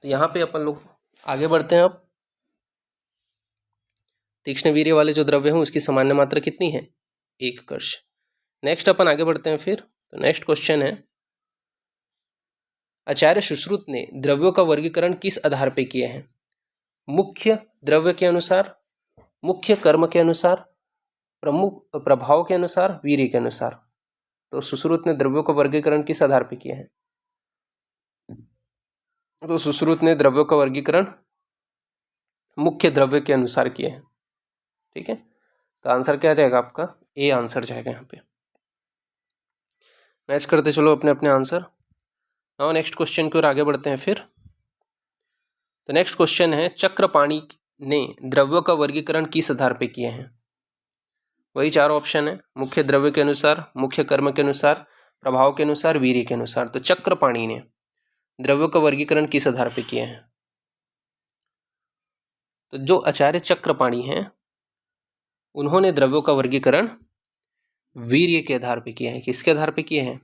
तो यहाँ पे अपन लोग आगे बढ़ते हैं। अब तीक्ष्ण वीर्य वाले जो द्रव्य हैं उसकी सामान्य मात्रा कितनी है? 1 कर्ष। नेक्स्ट अपन आगे बढ़ते हैं फिर। तो नेक्स्ट क्वेश्चन है, आचार्य सुश्रुत ने द्रव्यों का वर्गीकरण किस आधार पर किया है? मुख्य द्रव्य के अनुसार, मुख्य कर्म के अनुसार, प्रमुख प्रभाव के अनुसार, वीर्य के अनुसार। तो सुश्रुत ने द्रव्यों का वर्गीकरण किस आधार पर किया है? तो सुश्रुत ने द्रव्यों का वर्गीकरण मुख्य द्रव्य के अनुसार किया है। ठीक है, तो आंसर क्या जाएगा आपका? ए आंसर जाएगा यहाँ पे। मैच करते चलो अपने अपने आंसर। नाउ नेक्स्ट क्वेश्चन की ओर आगे बढ़ते हैं फिर। तो नेक्स्ट क्वेश्चन है, चक्रपाणि ने द्रव्यों का वर्गीकरण किस आधार पे किए हैं? वही चार ऑप्शन है, मुख्य द्रव्य के अनुसार, मुख्य कर्म के अनुसार, प्रभाव के अनुसार, वीर्य के अनुसार। तो चक्रपाणि ने द्रव्यों का वर्गीकरण किस आधार पे किए हैं? तो जो आचार्य चक्रपाणि हैं उन्होंने द्रव्यों का वर्गीकरण वीर्य के आधार पे किया है। किसके आधार पे किए हैं?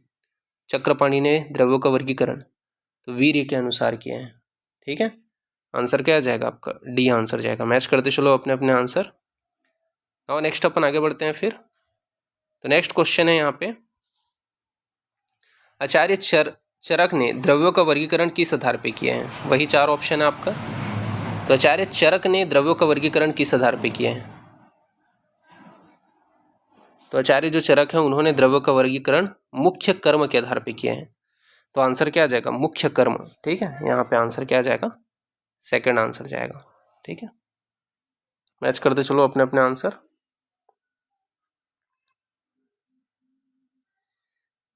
चक्रपाणि ने द्रव्यों का वर्गीकरण तो वीर्य के अनुसार किए हैं। ठीक है, आंसर क्या आ जाएगा आपका? डी आंसर जाएगा। मैच करते चलो अपने अपने आंसर। और नेक्स्ट अपन आगे बढ़ते हैं फिर। तो नेक्स्ट क्वेश्चन है यहाँ पे, आचार्य चरक ने द्रव्यों का वर्गीकरण किस आधार पे किए हैं? वही चार ऑप्शन है आपका। तो आचार्य चरक ने द्रव्यों का वर्गीकरण किस आधार पे किए हैं? तो आचार्य जो चरक है उन्होंने द्रव्यों का वर्गीकरण मुख्य कर्म के आधार पे किए हैं। तो आंसर क्या आ जाएगा? मुख्य कर्म। ठीक है, यहाँ पे आंसर क्या आ जाएगा? सेकंड आंसर जाएगा। ठीक है, मैच करते चलो अपने अपने आंसर।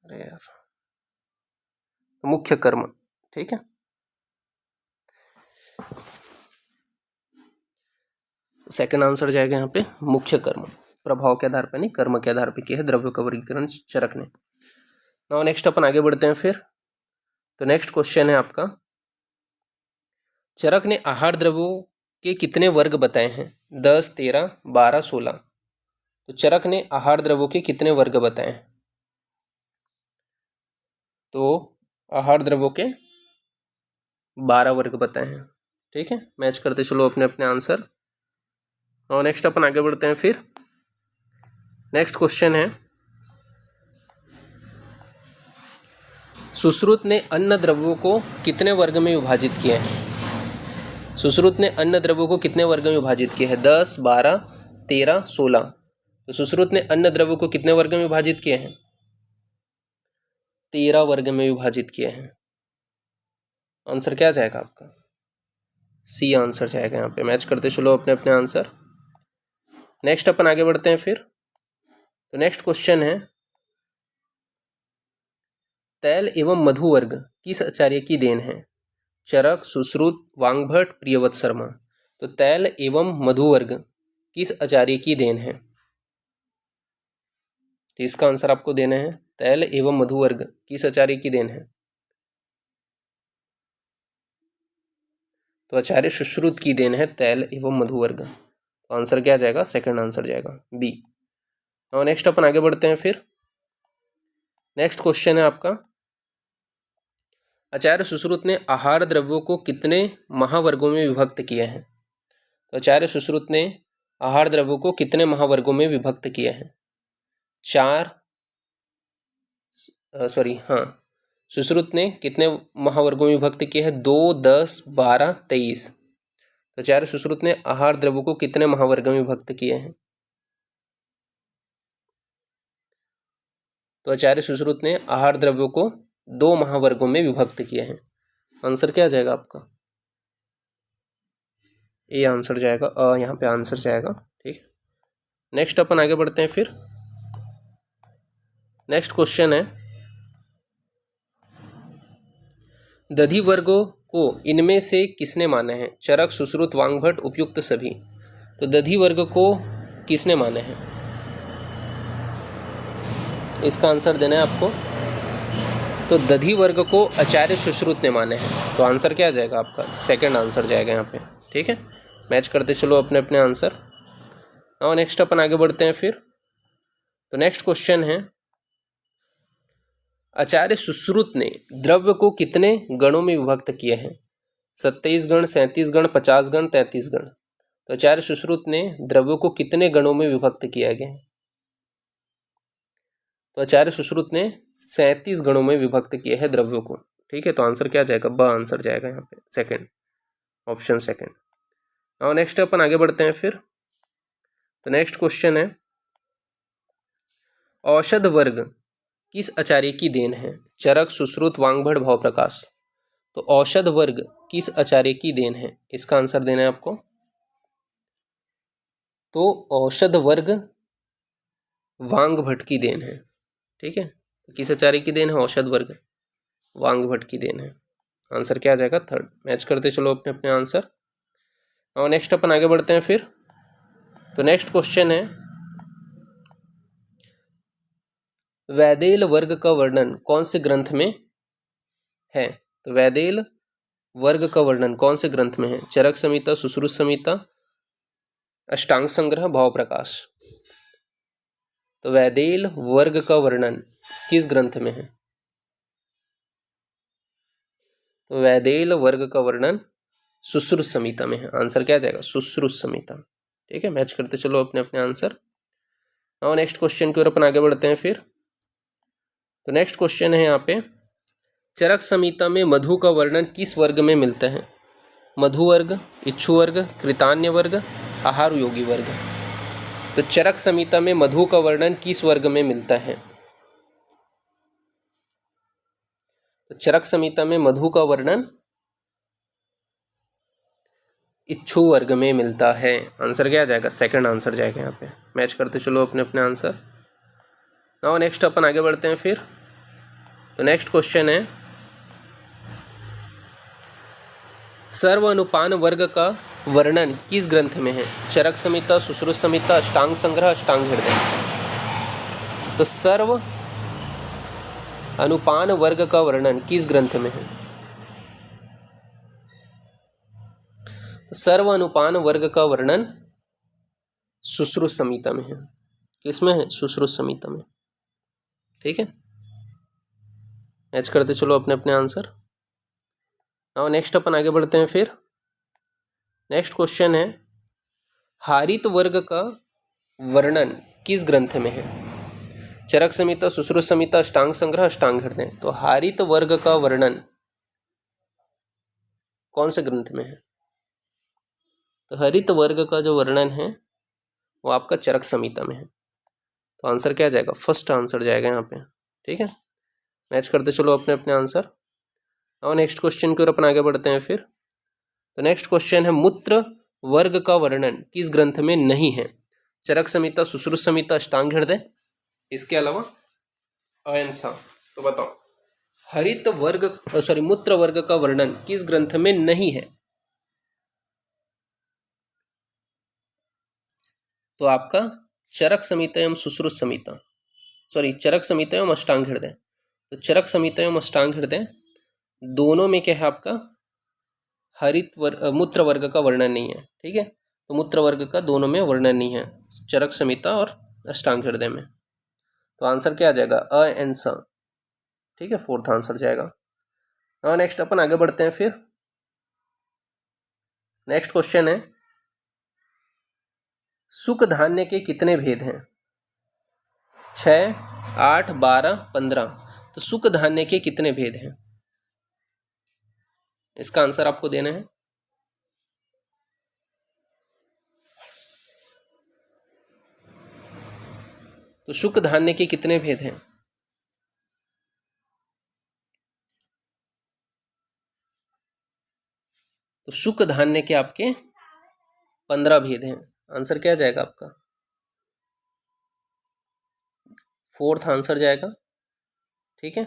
अरे यार, तो मुख्य कर्म। ठीक है, सेकंड आंसर जाएगा यहाँ पे मुख्य कर्म। प्रभाव के आधार पे नहीं, कर्म के आधार पे किया है द्रव्यों का वर्गीकरण चरक ने। नाउ नेक्स्ट अपन आगे बढ़ते हैं फिर। तो नेक्स्ट क्वेश्चन है आपका, चरक ने आहार द्रव्यों के कितने वर्ग बताए हैं? 10, 13, 12, 16। तो चरक ने आहार द्रव्यों के कितने वर्ग बताए हैं? तो आहार द्रव्यों के 12 वर्ग बताए हैं। ठीक है, मैच करते चलो अपने अपने आंसर। और नेक्स्ट अपन आगे बढ़ते हैं फिर। नेक्स्ट क्वेश्चन है, सुश्रुत ने अन्न द्रव्यों को कितने वर्ग में विभाजित किए हैं? सुश्रुत ने अन्न द्रव्यों को कितने वर्ग में विभाजित किए हैं? 10, 12, 13, 16। तो सुश्रुत ने अन्न द्रव्यों को कितने वर्ग में विभाजित किए हैं? 13 वर्ग में विभाजित किए हैं। आंसर क्या जाएगा आपका? सी आंसर जाएगा यहाँ पे। मैच करते चलो अपने अपने आंसर। नेक्स्ट अपन आगे बढ़ते हैं फिर। तो नेक्स्ट क्वेश्चन है, तैल एवं मधु वर्ग किस आचार्य की देन है? चरक, सुश्रुत, वांगभट्ट, प्रियव्रत शर्मा। तो तैल एवं मधु वर्ग किस आचार्य की देन है? तो इसका आंसर आपको देना है, तैल एवं मधु वर्ग किस आचार्य की देन है? तो आचार्य सुश्रुत की देन है तैल एवं मधु वर्ग। तो आंसर क्या जाएगा? सेकंड आंसर जाएगा, बी। और नेक्स्ट अपन आगे बढ़ते हैं फिर। नेक्स्ट क्वेश्चन है आपका, आचार्य सुश्रुत ने आहार द्रव्यों को कितने महावर्गों में विभक्त किया है? तो आचार्य सुश्रुत ने आहार द्रव्यों को कितने महावर्गों में विभक्त किया है? सुश्रुत ने कितने महावर्गों में विभक्त किया है? 2, 10, 12, 23। तो आचार्य सुश्रुत ने आहार द्रव्यों को कितने महावर्गों में विभक्त किए हैं? तो आचार्य सुश्रुत ने आहार द्रव्यों को 2 महावर्गों में विभक्त किए हैं। आंसर क्या आ जाएगा आपका? ए आंसर जाएगा, यहाँ पे आंसर जाएगा। ठीक है, नेक्स्ट अपन आगे बढ़ते हैं फिर। नेक्स्ट क्वेश्चन है, दधि वर्गों को इनमें से किसने माना है? चरक, सुश्रुत, वांगभट्ट, उपयुक्त सभी। तो दधि वर्ग को किसने माना है? इसका आंसर देना है आपको। तो दधि वर्ग को आचार्य सुश्रुत ने माने हैं। तो आंसर क्या आ जाएगा आपका? सेकंड आंसर जाएगा यहाँ पे। ठीक है, मैच करते चलो अपने अपने आंसर। और नेक्स्ट अपन आगे बढ़ते हैं फिर। तो नेक्स्ट क्वेश्चन है, आचार्य सुश्रुत ने द्रव्य को कितने गणों में विभक्त किए हैं? 27 गण, 37 गण, 50 गण, 33 गण। तो आचार्य सुश्रुत ने द्रव्यों को कितने गणों में विभक्त किया गया है? तो आचार्य सुश्रुत ने 37 गणों में विभक्त किए हैं द्रव्यों को। ठीक है, तो आंसर क्या जाएगा? ब आंसर जाएगा यहाँ पे, सेकंड ऑप्शन, सेकंड। और नेक्स्ट अपन आगे बढ़ते हैं फिर। तो नेक्स्ट क्वेश्चन है, औषध वर्ग किस आचार्य की देन है? चरक, सुश्रुत, वांगभट्ट, भावप्रकाश। तो औषध वर्ग किस आचार्य की देन है? इसका आंसर देना है आपको। तो औषध वर्ग वांगभट्ट की देन है। ठीक है, किस आचार्य की देन है औषध वर्ग? वांग भट्ट की देन है। आंसर क्या आ जाएगा? थर्ड। मैच करते चलो अपने अपने आंसर। और नेक्स्ट अपन आगे बढ़ते हैं फिर। तो नेक्स्ट क्वेश्चन है, वैदेल वर्ग का वर्णन कौन से ग्रंथ में है? तो वैदेल वर्ग का वर्णन कौन से ग्रंथ में है? चरक संहिता, सुश्रुत संहिता, अष्टांग संग्रह, भाव प्रकाश। तो वैदेल वर्ग का वर्णन किस ग्रंथ में है? तो वैदेल वर्ग का वर्णन सुश्रुत संहिता में है। आंसर क्या आ जाएगा? सुश्रुत संहिता। ठीक है, मैच करते चलो अपने अपने आंसर। और नेक्स्ट क्वेश्चन की ओर अपन आगे बढ़ते हैं फिर। तो नेक्स्ट क्वेश्चन है यहाँ पे, चरक संहिता में मधु का वर्णन किस वर्ग में मिलता है? मधु वर्ग, इच्छु वर्ग, कृतान्य वर्ग, आहार योगी वर्ग। तो चरक संहिता में मधु का वर्णन किस वर्ग में मिलता है? तो चरक संहिता में मधु का वर्णन इच्छु वर्ग में मिलता है। आंसर क्या आ जाएगा? सेकंड आंसर जाएगा यहाँ पे। मैच करते चलो अपने अपने आंसर। नाउ नेक्स्ट अपन आगे बढ़ते हैं फिर। तो नेक्स्ट क्वेश्चन है, सर्व अनुपान वर्ग का वर्णन किस ग्रंथ में है? चरक संहिता, सुश्रुत संहिता, अष्टांग संग्रह, अष्टांग हृदय। तो सर्व अनुपान वर्ग का वर्णन किस ग्रंथ में है? तो सर्व अनुपान वर्ग का वर्णन सुश्रुत संहिता में है। किसमें है? सुश्रुत संहिता में। ठीक है, मैच करते चलो अपने अपने आंसर। और नेक्स्ट अपन आगे बढ़ते हैं फिर। नेक्स्ट क्वेश्चन है, हारित वर्ग का वर्णन किस ग्रंथ में है? चरक संहिता, सुश्रुत संहिता, अष्टांग संग्रह, अष्टांग हृदय। तो हारित वर्ग का वर्णन कौन से ग्रंथ में है? तो हरित वर्ग का जो वर्णन है वो आपका चरक संहिता में है। तो आंसर क्या जाएगा? फर्स्ट आंसर जाएगा यहाँ पे। ठीक है, मैच करते चलो अपने अपने आंसर। और नेक्स्ट क्वेश्चन की ओर अपन आगे बढ़ते हैं फिर। तो नेक्स्ट क्वेश्चन है, मूत्र वर्ग का वर्णन किस ग्रंथ में नहीं है? चरक संहिता, सुश्रुत संहिता, अष्टांग हृदय, इसके अलावा अहिंसा। तो बताओ, हरित वर्ग मूत्र वर्ग का वर्णन किस ग्रंथ में नहीं है? तो आपका चरक संहिता एवं सुश्रुत संहिता, चरक संहिता एवं अष्टांग हृदय। तो चरक संहिता एवं अष्टांग हृदय दोनों में क्या है आपका? मूत्र वर्ग का वर्णन नहीं है। ठीक है, तो मूत्र वर्ग का दोनों में वर्णन नहीं है, चरक संहिता और अष्टांग हृदय में। तो आंसर क्या आ जाएगा? अ एंड स। ठीक है, फोर्थ आंसर जाएगा। और नेक्स्ट अपन आगे बढ़ते हैं फिर। नेक्स्ट क्वेश्चन है, सुख धान्य के कितने भेद हैं? 6, 8, 12, 15। तो सुख धान्य के कितने भेद हैं? इसका आंसर आपको देना है। तो सुख धान्य के कितने भेद हैं? तो सुख धान्य के आपके 15 भेद हैं। आंसर क्या जाएगा आपका? फोर्थ आंसर जाएगा। ठीक है,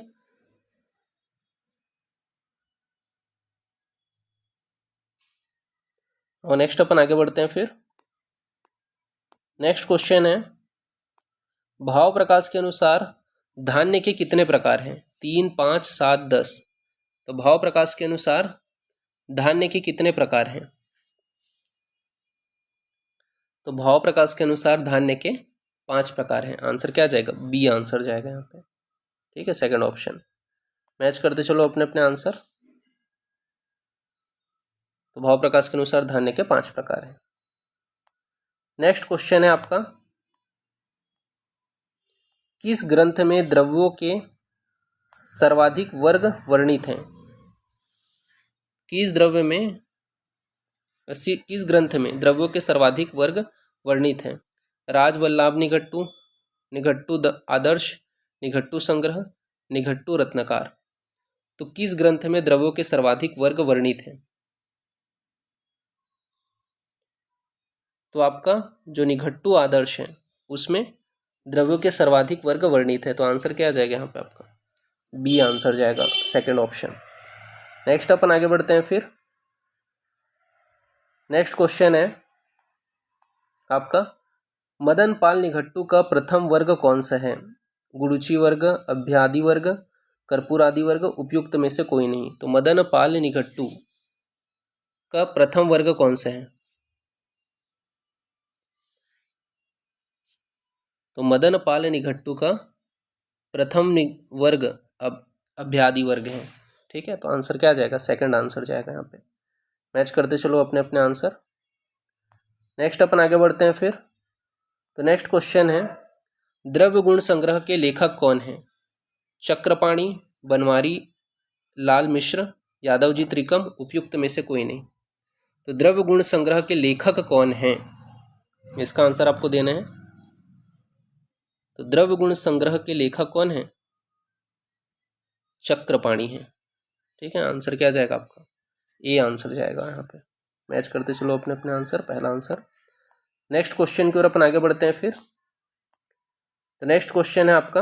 और नेक्स्ट अपन आगे बढ़ते हैं फिर। नेक्स्ट क्वेश्चन है, भाव प्रकाश के अनुसार धान्य के कितने प्रकार हैं? 3, 5, 7, 10। तो भाव प्रकाश के अनुसार धान्य के कितने प्रकार हैं? तो भाव प्रकाश के अनुसार धान्य के 5 प्रकार हैं। आंसर क्या जाएगा? बी आंसर जाएगा यहाँ पे। ठीक है, सेकंड ऑप्शन। मैच करते चलो अपने अपने आंसर। तो भाव प्रकाश के अनुसार धान्य के 5 प्रकार हैं। नेक्स्ट क्वेश्चन है आपका, किस ग्रंथ में द्रव्यों के सर्वाधिक वर्ग वर्णित हैं? किस ग्रंथ में द्रव्यों के सर्वाधिक वर्ग वर्णित हैं? राजवल्लभ निघट्टू, निघट्टू आदर्श, निघट्टू संग्रह, निघट्टू रत्नकार। तो किस ग्रंथ में द्रव्यों के सर्वाधिक वर्ग वर्णित हैं? तो आपका जो निघट्टू आदर्श है उसमें द्रव्यों के सर्वाधिक वर्ग वर्णित है। तो आंसर क्या आ जाएगा यहाँ पे आपका? बी आंसर जाएगा, सेकंड ऑप्शन। नेक्स्ट अपन आगे बढ़ते हैं फिर। नेक्स्ट क्वेश्चन है आपका, मदन पाल निघट्टू का प्रथम वर्ग कौन सा है? गुरुची वर्ग, अभ्यादि वर्ग, कर्पूरादि वर्ग, उपयुक्त में से कोई नहीं। तो मदन पाल निघट्टू का प्रथम वर्ग कौन सा है? तो मदन पाल निघट्टू का प्रथम वर्ग अभ्यादि वर्ग है। ठीक है, तो आंसर क्या आ जाएगा? सेकंड आंसर जाएगा यहाँ पे। मैच करते चलो अपने अपने आंसर। नेक्स्ट अपन आगे बढ़ते हैं फिर। तो नेक्स्ट क्वेश्चन है, द्रव्य गुण संग्रह के लेखक कौन है? चक्रपाणी, बनवारी लाल मिश्र, यादवजी त्रिकम, उपयुक्त में से कोई नहीं। तो द्रव्य गुण संग्रह के लेखक कौन है, इसका आंसर आपको देना है। तो द्रव्य गुण संग्रह के लेखक कौन है? चक्रपाणी है। ठीक है, आंसर क्या जाएगा आपका? ए आंसर जाएगा यहाँ पे। मैच करते चलो अपने अपने आंसर, पहला आंसर। नेक्स्ट क्वेश्चन की ओर अपन आगे बढ़ते हैं फिर। तो नेक्स्ट क्वेश्चन है आपका,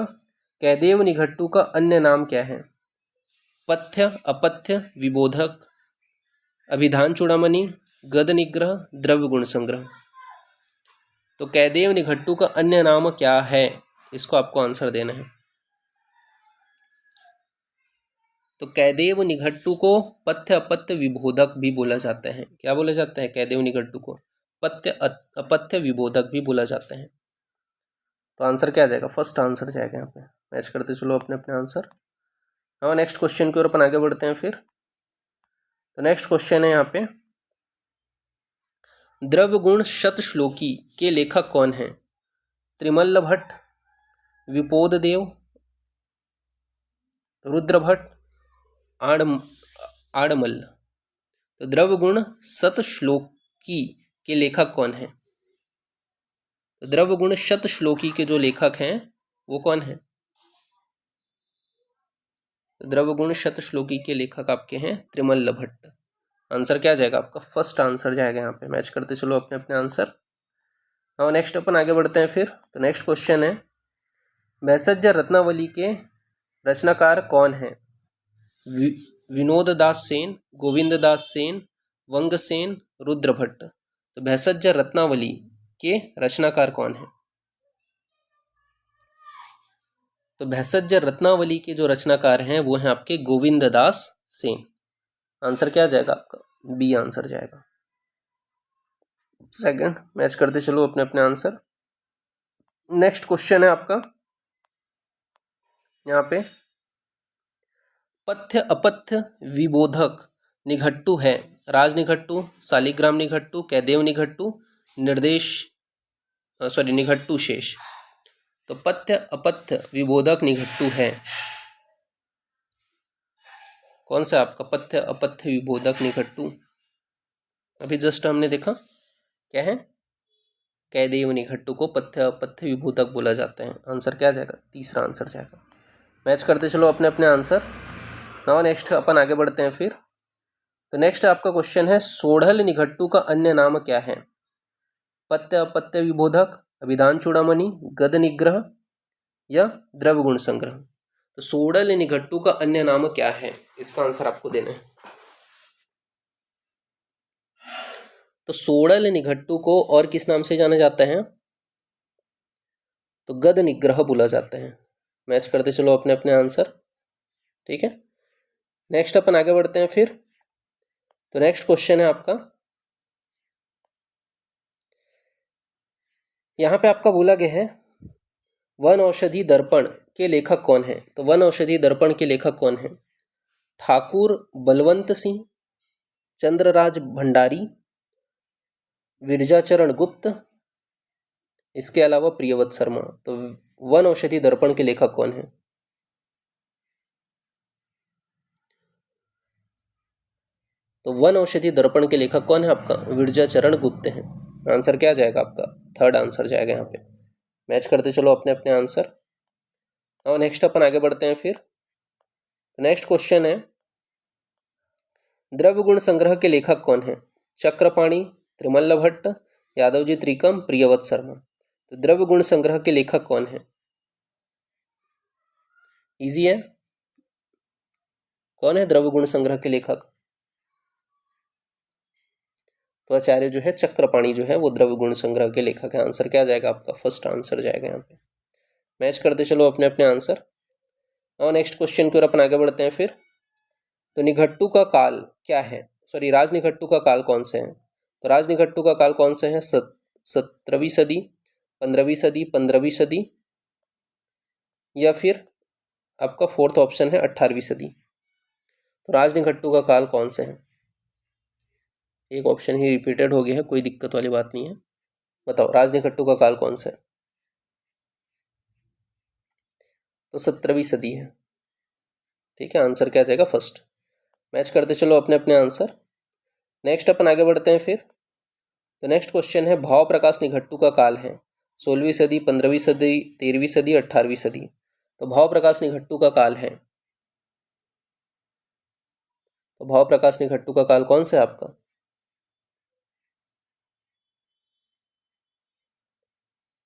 कैदेव निघट्टू का अन्य नाम क्या है? पथ्य, अपथ्य, विबोधक, अभिधान चूड़ामणि, गद निग्रह, द्रव्य गुण संग्रह। तो कैदेव निघट्टू का अन्य नाम क्या है, इसको आपको आंसर देना है। तो कैदेव निघट्टू को पथ्य, अपथ्य, विबोधक भी बोला जाता है। क्या बोला जाता है? कैदेव निघट्टू को पथ्य, अपथ्य, विबोधक भी बोला जाता है। तो आंसर क्या आ जाएगा? फर्स्ट आंसर जाएगा यहाँ पे। मैच करते चलो अपने अपने आंसर। हाँ, नेक्स्ट क्वेश्चन की ओर अपन आगे बढ़ते हैं फिर। तो नेक्स्ट क्वेश्चन है यहाँ पे, द्रव्य गुण शतश्लोकी के लेखक कौन है? त्रिमल्ल भट्ट, विपोद देव, रुद्र भट्ट, आड़मल्ल। तो द्रव्य गुण शतश्लोकी के लेखक कौन है? तो द्रव्य गुण शतश्लोकी के जो लेखक हैं वो कौन है? तो द्रव्य गुण शतश्लोकी के लेखक आपके हैं त्रिमल्ल भट्ट। आंसर क्या जाएगा आपका? फर्स्ट आंसर जाएगा यहाँ पे। मैच करते चलो अपने अपने आंसर। और नेक्स्ट अपन आगे बढ़ते हैं फिर। तो नेक्स्ट क्वेश्चन है, भैषज रत्नावली के रचनाकार कौन है? विनोद दास सेन, गोविंद दास सेन, वंग सेन, रुद्र भट्ट। तो भैषज रत्नावली के रचनाकार कौन है? तो भैषज रत्नावली के जो रचनाकार हैं वो हैं आपके गोविंद दास सेन। आंसर क्या जाएगा आपका? बी आंसर जाएगा, सेकंड। मैच करते चलो अपने अपने आंसर। नेक्स्ट क्वेश्चन है आपका यहाँ पे, पथ्य, अपथ्य, विबोधक निघट्टू है राज निघट्टू, शालिग्राम निघट्टू, कैदेव निघट्टू, निघट्टू शेष। तो पथ्य, अपथ्य, विबोधक निघट्टू है कौन सा आपका? पथ्य, अपथ्य, विबोधक निघट्टू। अभी जस्ट हमने देखा क्या है, कैदेव निघट्टू को पथ्य, अपथ्य, विबोधक बोला जाता है। आंसर क्या जाएगा? तीसरा आंसर जाएगा। मैच करते चलो अपने अपने आंसर। नाउ नेक्स्ट अपन आगे बढ़ते हैं फिर। तो नेक्स्ट आपका क्वेश्चन है, सोढ़ल निघट्टू का अन्य नाम क्या है? पथ्य, अपथ्य, विबोधक, अभिधान चूड़ामणि, गद निग्रह या द्रव्य गुण संग्रह। तो सोढ़ल निघट्टू का अन्य नाम क्या है, इसका आंसर आपको देना है। तो सोढ़ल निघट्टू को और किस नाम से जाना जाता है? तो गद निग्रह बोला जाता है। मैच करते चलो अपने अपने आंसर। ठीक है, नेक्स्ट अपन आगे बढ़ते हैं फिर। तो नेक्स्ट क्वेश्चन है आपका, यहां पे आपका बोला गया है, वन औषधि दर्पण के लेखक कौन है? तो वन औषधि दर्पण के लेखक कौन है? ठाकुर बलवंत सिंह, चंद्रराज भंडारी, विरजाचरण गुप्त, इसके अलावा प्रियव्रत शर्मा। तो वन औषधि दर्पण के लेखक कौन है? तो वन औषधि दर्पण के लेखक कौन है आपका? विरजाचरण गुप्त है। आंसर क्या जाएगा आपका? थर्ड आंसर जाएगा यहाँ पे। मैच करते चलो अपने अपने आंसर। और नेक्स्ट अपन आगे बढ़ते हैं फिर। नेक्स्ट क्वेश्चन है, द्रव्य गुण संग्रह के लेखक कौन है? चक्रपाणी, त्रिमल्ल भट्ट, यादवजी त्रिकम, प्रियव्रत शर्मा। तो द्रव्य गुण संग्रह के लेखक कौन है? इजी है, कौन है द्रव्य गुण संग्रह के लेखक? तो आचार्य जो है चक्रपाणी जो है वो द्रव्य गुण संग्रह के लेखक है। आंसर क्या जाएगा आपका? फर्स्ट आंसर जाएगा यहाँ पे। मैच करते चलो अपने अपने आंसर। और नेक्स्ट क्वेश्चन की ओर अपन आगे बढ़ते हैं फिर। तो निघट्टू का काल क्या है? सॉरी, राजनिघट्टू का काल कौन से हैं? तो राजनिघट्टू का काल कौन से हैं? 17वीं सदी, 15वीं सदी, 15वीं सदी, या फिर आपका फोर्थ ऑप्शन है 18वीं सदी। तो राजनिघट्टू का काल कौन से हैं? एक ऑप्शन ही रिपीटेड हो गया है, कोई दिक्कत वाली बात नहीं है। बताओ राजनिघट्टू का काल कौन सा है? तो 17वीं सदी है। ठीक है, आंसर क्या जाएगा? फर्स्ट। मैच करते चलो अपने अपने आंसर। नेक्स्ट अपन आगे बढ़ते हैं फिर। तो नेक्स्ट क्वेश्चन है भाव प्रकाश निघट्टू का काल है 16वीं सदी, 15वीं सदी, 13वीं सदी, 18वीं सदी। तो भाव प्रकाश निघट्टू का काल है, तो भाव प्रकाश निघट्टू का काल कौन सा है आपका?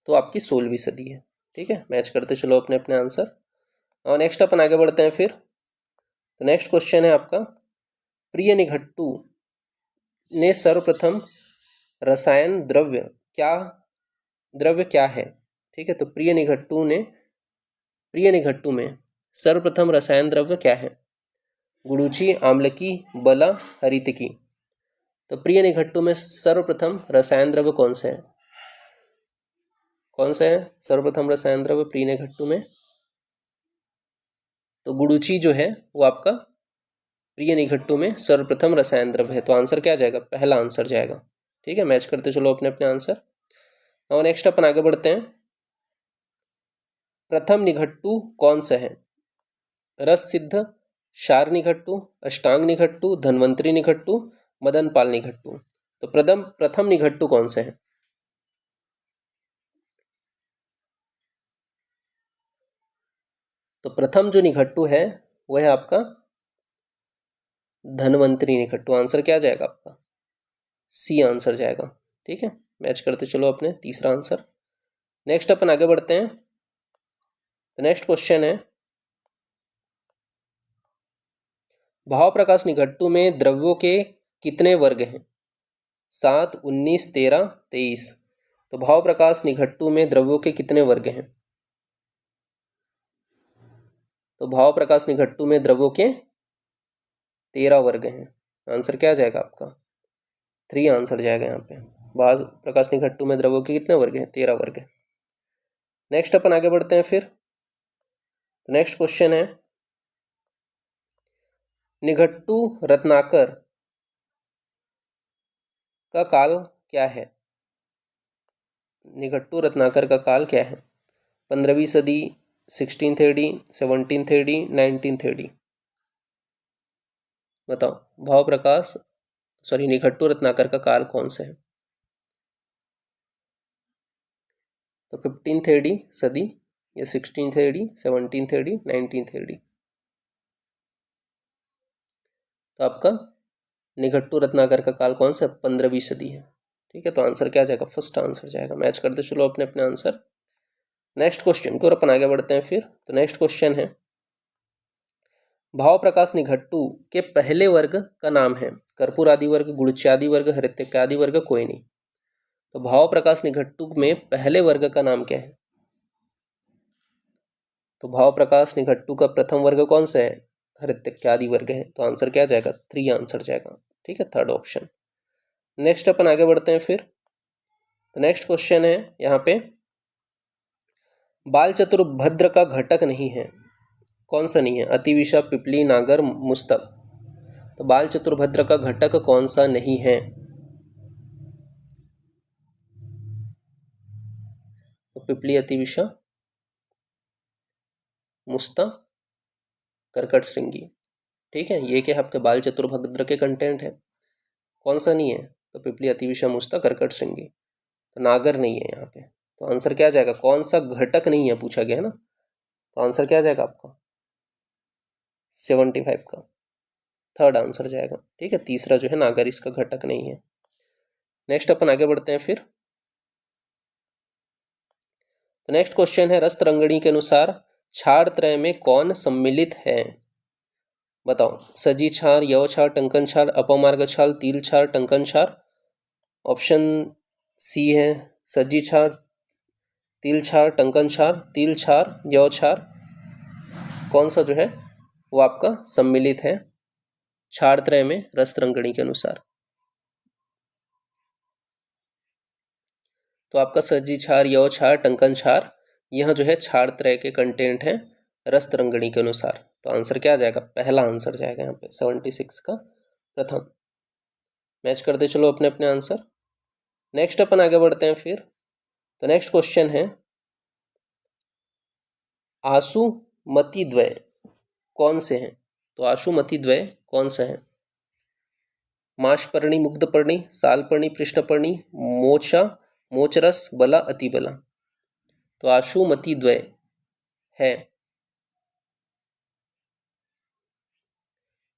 तो आपकी 16वीं सदी है। ठीक है, मैच करते चलो अपने अपने आंसर। और नेक्स्ट अपन आगे बढ़ते हैं फिर। तो नेक्स्ट क्वेश्चन है आपका, प्रिय निघट्टू ने सर्वप्रथम रसायन द्रव्य क्या है? ठीक है, तो प्रिय निघट्टू में सर्वप्रथम रसायन द्रव्य क्या है? गुड़ूची, आम्लकी, बला, हरितकी। तो प्रिय निघट्टू में सर्वप्रथम रसायन द्रव्य कौन सा है? कौन सा है सर्वप्रथम रसायन द्रव्य प्रिय निघट्टू में? तो गुड़ूची जो है वो आपका प्रिय निघट्टू में सर्वप्रथम रसायन द्रव्य है। तो आंसर क्या जाएगा? पहला आंसर जाएगा। ठीक है, मैच करते चलो अपने अपने आंसर। और नेक्स्ट अपन आगे बढ़ते हैं। प्रथम निघट्टू कौन सा है? रस सिद्ध, क्षार निघट्टू, अष्टांग निघट्टू, धन्वंतरी निघट्टू, मदनपाल निघट्टू। तो प्रथम निघट्टू कौन सा है? तो प्रथम जो निघट्टू है वह है आपका धन्वंतरी निघट्टू। आंसर क्या जाएगा आपका? सी आंसर जाएगा। ठीक है, मैच करते चलो अपने तीसरा आंसर। नेक्स्ट अपन आगे बढ़ते हैं। तो नेक्स्ट क्वेश्चन है, भाव प्रकाश निघट्टू में द्रव्यों के कितने वर्ग हैं? 7, 19, 13, 23। तो भाव प्रकाश निघट्टू में द्रव्यों के कितने वर्ग हैं? तो भाव प्रकाश निघट्टू में द्रव्यों के 13 वर्ग हैं। आंसर क्या जाएगा आपका? 3 आंसर जाएगा यहाँ पे। भाव प्रकाश निघट्टू में द्रव्यों के कितने वर्ग हैं? 13 वर्ग हैं। नेक्स्ट अपन आगे बढ़ते हैं फिर। नेक्स्ट क्वेश्चन है, निघट्टू रत्नाकर का काल क्या है? निघट्टू रत्नाकर का काल क्या है? 15वीं सदी, 16th AD, 17th AD, 19th AD। बताओ भाव प्रकाश निघट्टू रत्नाकर का काल कौन सा है? तो 15th AD सदी, या 16th AD, 17th AD, 19th AD। तो आपका निघट्टू रत्नाकर का काल कौन सा? 15वीं सदी है। ठीक है, तो आंसर क्या जाएगा? फर्स्ट आंसर जाएगा। मैच करते चलो अपने अपने आंसर। नेक्स्ट क्वेश्चन को अपन आगे बढ़ते हैं फिर। तो नेक्स्ट क्वेश्चन है, भाव प्रकाश निघट्टू के पहले वर्ग का नाम है? कर्पूर आदि वर्ग, गुड़च्यादि वर्ग, हरितक्यादि वर्ग, कोई नहीं। तो भाव प्रकाश निघट्टू में पहले वर्ग का नाम क्या है? तो भाव प्रकाश निघट्टू का प्रथम वर्ग कौन सा है? हरितक्यादि वर्ग है। तो आंसर क्या जाएगा? 3 आंसर जाएगा। ठीक है, थर्ड ऑप्शन। नेक्स्ट अपन आगे बढ़ते हैं फिर। तो नेक्स्ट क्वेश्चन है यहाँ पे, बाल चतुर्भद्र का घटक नहीं है? कौन सा नहीं है? अतिविषा, पिपली, नागर, मुस्तक। तो बाल चतुर्भद्र का घटक कौन सा नहीं है? तो पिपली, अतिविषा, मुस्ता, कर्कट श्रृंगी। ठीक है, ये क्या है आपके बाल चतुर्भद्र के कंटेंट है। कौन सा नहीं है? तो पिपली, अतिविषा, मुस्ता, कर्कट श्रृंगी। तो नागर नहीं है यहाँ पे। तो आंसर क्या जाएगा? कौन सा घटक नहीं है पूछा गया है ना, तो आंसर क्या जाएगा आपका? 75 का थर्ड आंसर जाएगा। ठीक है, तीसरा जो है नागर इसका घटक नहीं है। नेक्स्ट अपन आगे बढ़ते हैं फिर। तो नेक्स्ट क्वेश्चन है, रस तरंगिणी के अनुसार क्षार त्रय में कौन सम्मिलित है? बताओ, सजी छार, यव छार, टंकन छार, अपमार्ग छाल, तिल छार, टंकन छार। ऑप्शन सी है सजी छार, तिल छार, टंकन छार, तिल छार, यव छार। कौन सा जो है वो आपका सम्मिलित है क्षार त्रय में रस रंगणी के अनुसार? तो आपका सजी छार, यव छार, टंकन छार, यह जो है क्षार त्रय के कंटेंट है रस रंगणी के अनुसार। तो आंसर क्या आ जाएगा? पहला आंसर जाएगा यहाँ पे 76 का प्रथम। मैच करते चलो अपने अपने आंसर। नेक्स्ट अपन आगे बढ़ते हैं फिर। तो नेक्स्ट क्वेश्चन है, आशु मति द्वय कौन से हैं? तो आशु मति द्वय कौन सा है? माशपर्णी, मुग्धपर्णी, सालपर्णी, पृष्ठपर्णी, मोचा, मोचरस, बला, अतिबला। तो आशु मति द्वय है।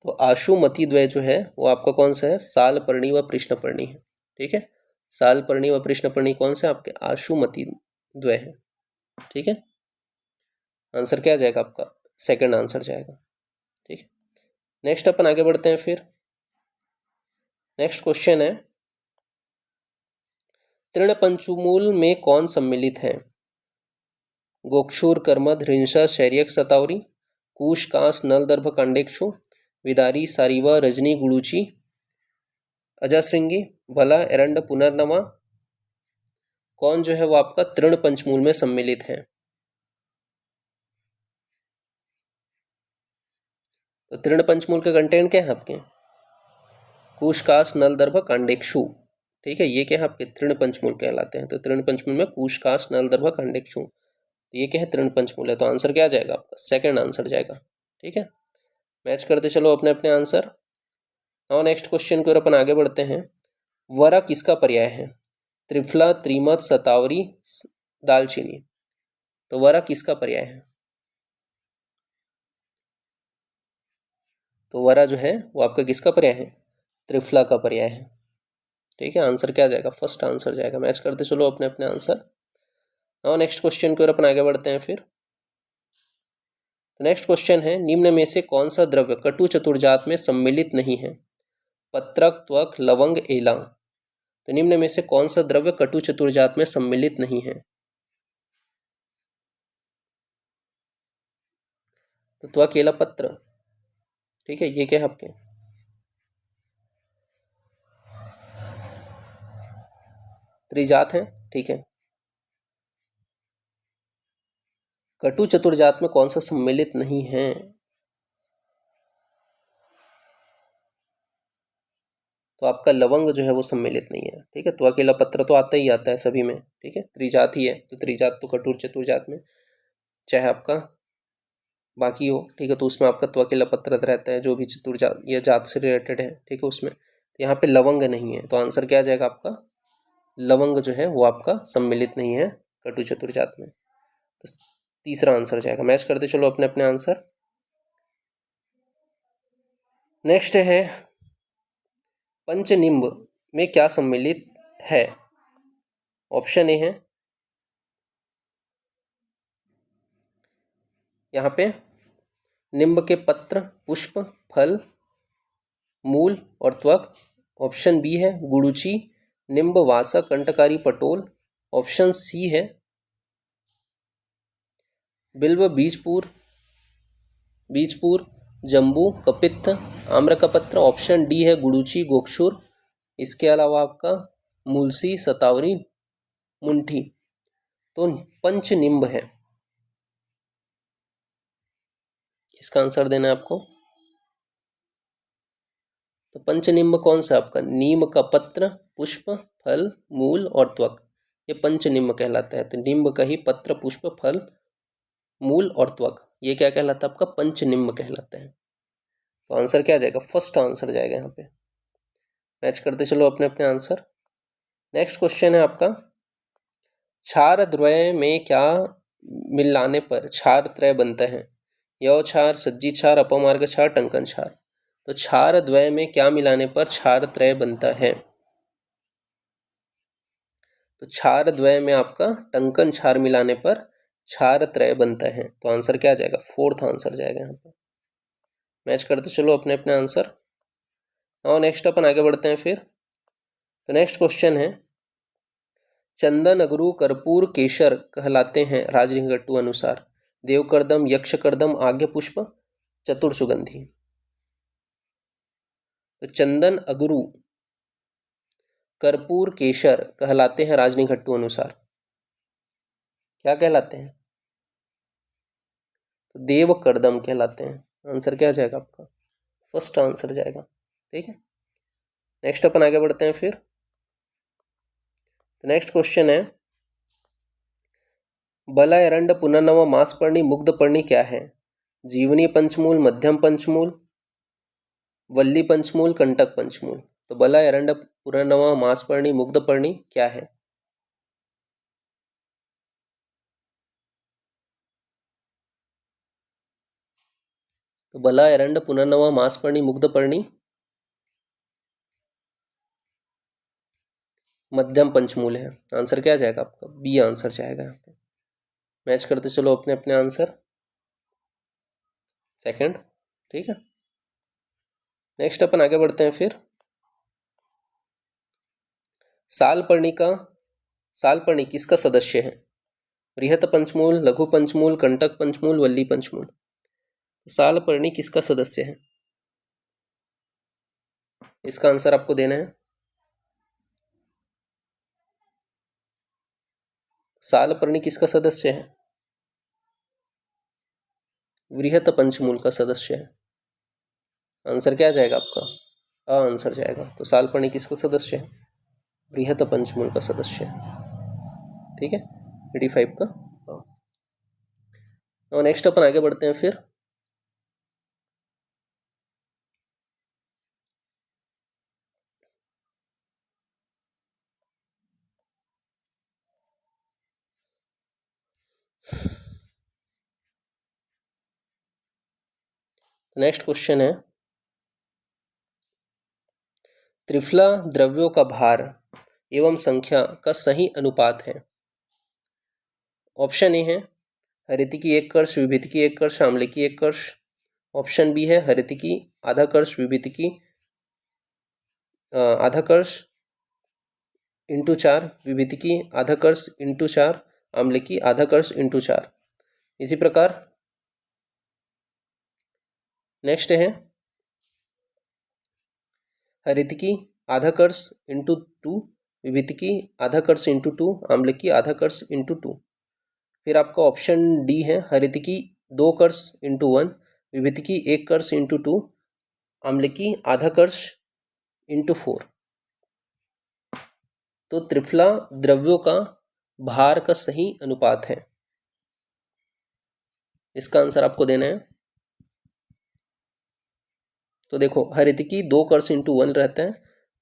तो आशु मति द्वय जो है वो आपका कौन सा है? सालपर्णी व पृष्ठपर्णी है। ठीक है, सालपर्णी व पृष्ठपर्णी कौन से आपके? आशु मति द्वय है। ठीक है, आंसर क्या आ जाएगा आपका? सेकंड आंसर जाएगा। ठीक है, नेक्स्ट अपन आगे बढ़ते हैं फिर। नेक्स्ट क्वेश्चन है, तृण पंचमूल में कौन सम्मिलित है? गोक्षुर, कर्मध, हिंसा, शैर्यक, सतावरी, कुश, कांस, नल, दर्भ, कांडेक्षु, विदारी, सारीवा, रजनी, गुड़ूची, अजाश्रृंगी, भला, एरंड, पुनर्नवा। कौन जो है वो आपका तृण पंचमूल में सम्मिलित है? तो तृण पंचमूल का कंटेंट क्या है आपके? कुश, कास, नल, दर्भ, कांडेक्षु। ठीक है, ये क्या है आपके? तृण पंचमूल कहलाते हैं। तो तृण पंचमूल में कुश, कास, नल, दर्भ, कांडेक्षु, तो ये क्या है? तृण पंचमूल है। तो आंसर क्या आ जाएगा आपका? सेकंड आंसर जाएगा। ठीक है, मैच करते चलो अपने अपने आंसर। और नेक्स्ट क्वेश्चन की ओर अपन आगे बढ़ते हैं। वरा किसका पर्याय है? त्रिफला, त्रिमत, सतावरी, दालचीनी। तो वरा किसका पर्याय है? तो वरा जो है वो आपका किसका पर्याय है? त्रिफला का पर्याय है। ठीक है, आंसर क्या आ जाएगा? फर्स्ट आंसर जाएगा। मैच करते चलो अपने अपने आंसर। और नेक्स्ट क्वेश्चन की ओर अपन आगे बढ़ते हैं फिर। तो नेक्स्ट क्वेश्चन है, निम्न में से कौन सा द्रव्य कटु चतुर्जात में सम्मिलित नहीं है? पत्रक, त्वक, लवंग, एला। तो निम्न में से कौन सा द्रव्य कटु चतुर्जात में सम्मिलित नहीं है? तो त्वक, एला, पत्र। ठीक है, ये क्या है आपके? त्रिजात है। ठीक है, कटु चतुर्जात में कौन सा सम्मिलित नहीं है? तो आपका लवंग जो है वो सम्मिलित नहीं है। ठीक है, तो अकेला पत्र तो आता ही आता है सभी में। ठीक है, त्रिजात ही है, तो त्रिजात तो कटु चतुर्जात में चाहे आपका बाकी हो। ठीक है, तो उसमें आपका तो अकेला पत्र रहता है जो भी चतुर्जात या जात से रिलेटेड है। ठीक है, उसमें यहाँ पे लवंग नहीं है। तो आंसर क्या आ जाएगा आपका? लवंग जो है वो आपका सम्मिलित नहीं है कटु चतुर्जात में। तो तीसरा आंसर जाएगा। मैच करते चलो अपने अपने आंसर। नेक्स्ट है, पंचनिंब में क्या सम्मिलित है? ऑप्शन ए है यहाँ पे निंब के पत्र, पुष्प, फल, मूल और त्वक। ऑप्शन बी है गुड़ुची, निंब, वासक, कंटकारी, पटोल। ऑप्शन सी है बिल्व, बीजपूर, जम्बू, कपित्थ, आम्र का पत्र। ऑप्शन डी है गुड़ुची, गोक्षुर। इसके अलावा आपका मुलसी, सतावरी, मुंठी। तो पंचनिंब है, इसका आंसर देना है आपको। तो पंचनिंब कौन सा आपका? नीम का पत्र, पुष्प, फल, मूल और त्वक, ये पंचनिंब कहलाता है। तो निंब का ही पत्र, पुष्प, फल, मूल और त्वक, ये क्या कहलाता है आपका? पंचनिंब कहलाता है। तो आंसर क्या आ जाएगा? फर्स्ट आंसर जाएगा यहाँ पे। मैच करते चलो अपने अपने आंसर। नेक्स्ट क्वेश्चन है आपका, क्षार द्वय में क्या मिलाने पर क्षार त्रय बनता है? यव क्षार, सज्जी क्षार, अपमार्ग क्षार, टंकन क्षार। तो क्षार द्वय में क्या मिलाने पर क्षार त्रय बनता है? तो क्षार द्वय में आपका टंकन क्षार मिलाने पर क्षार त्रय बनता है। तो आंसर क्या आ जाएगा? फोर्थ आंसर जाएगा यहाँ पर। मैच करते चलो अपने अपने आंसर। और नेक्स्ट अपन आगे बढ़ते हैं फिर। तो नेक्स्ट क्वेश्चन है, चंदन, अगरू, कर्पूर, केशर कहलाते हैं राजनिघंटु अनुसार देवकर्दम, यक्षकर्दम, आज्ञ पुष्प, चतुर सुगंधी। तो चंदन, अगरू, कर्पूर, केशर कहलाते हैं राजनिघंटु अनुसार क्या कहलाते हैं? तो देवकर्दम कहलाते हैं। आंसर क्या जाएगा आपका? फर्स्ट आंसर जाएगा। ठीक है, नेक्स्ट अपन आगे बढ़ते हैं फिर। तो नेक्स्ट क्वेश्चन है, बला, एरंड, पुनर्नवा, मासपर्णी, मुग्धपर्णी क्या है? जीवनी पंचमूल, मध्यम पंचमूल, वल्ली पंचमूल, कंटक पंचमूल। तो बला, एरंड, पुनर्नवा, मासपर्णी, मुग्धपर्णी क्या है? तो बला, एरंड, पुनर्नवा, मासपर्णी, मुग्धपर्णी मध्यम पंचमूल है। आंसर क्या जाएगा आपका? बी आंसर जाएगा यहाँ पे। मैच करते चलो अपने अपने आंसर, सेकंड। ठीक है, नेक्स्ट अपन आगे बढ़ते हैं फिर। सालपर्णी किसका सदस्य है? बृहत पंचमूल, लघु पंचमूल, कंटक पंचमूल, वल्ली पंचमूल। सालपर्णी किसका सदस्य है? इसका आंसर आपको देना है। सालपर्णी किसका सदस्य है? बृहत पंचमूल का सदस्य है। आंसर क्या जाएगा आपका? अ आंसर जाएगा। तो सालपर्णी किसका सदस्य है? बृहत पंचमूल का सदस्य है। ठीक है, 85 का। और नेक्स्ट अपन आगे बढ़ते हैं फिर। नेक्स्ट क्वेश्चन है, त्रिफला द्रव्यों का भार एवं संख्या का सही अनुपात है। ऑप्शन ए है हरितिकी 1 कर्ष, विभीतिकी 1 कर्ष, आम्लिकी 1 कर्ष। ऑप्शन बी है हरितिकी आधा कर्ष, विभीतिकी आधा कर्ष इंटू 4, विभीतिकी आधा कर्ष इंटू 4, आम्लिकी आधा कर्ष इंटू 4। इसी प्रकार नेक्स्ट है हरितिकी आधा कर्ष इंटू 2, विभीतिकी आधा कर्ष इंटू 2, आम्लिकी आधा कर्ष इंटू 2। फिर आपका ऑप्शन डी है हरितिकी 2 कर्ष इंटू 1, विभीतिकी 1 कर्ष इंटू 2, आम्लिकी आधा कर्ष इंटू 4। तो त्रिफला द्रव्यों का भार का सही अनुपात है। इसका आंसर आपको देना है। तो देखो, हरितिकी 2 कर्ष इंटू 1 रहता है,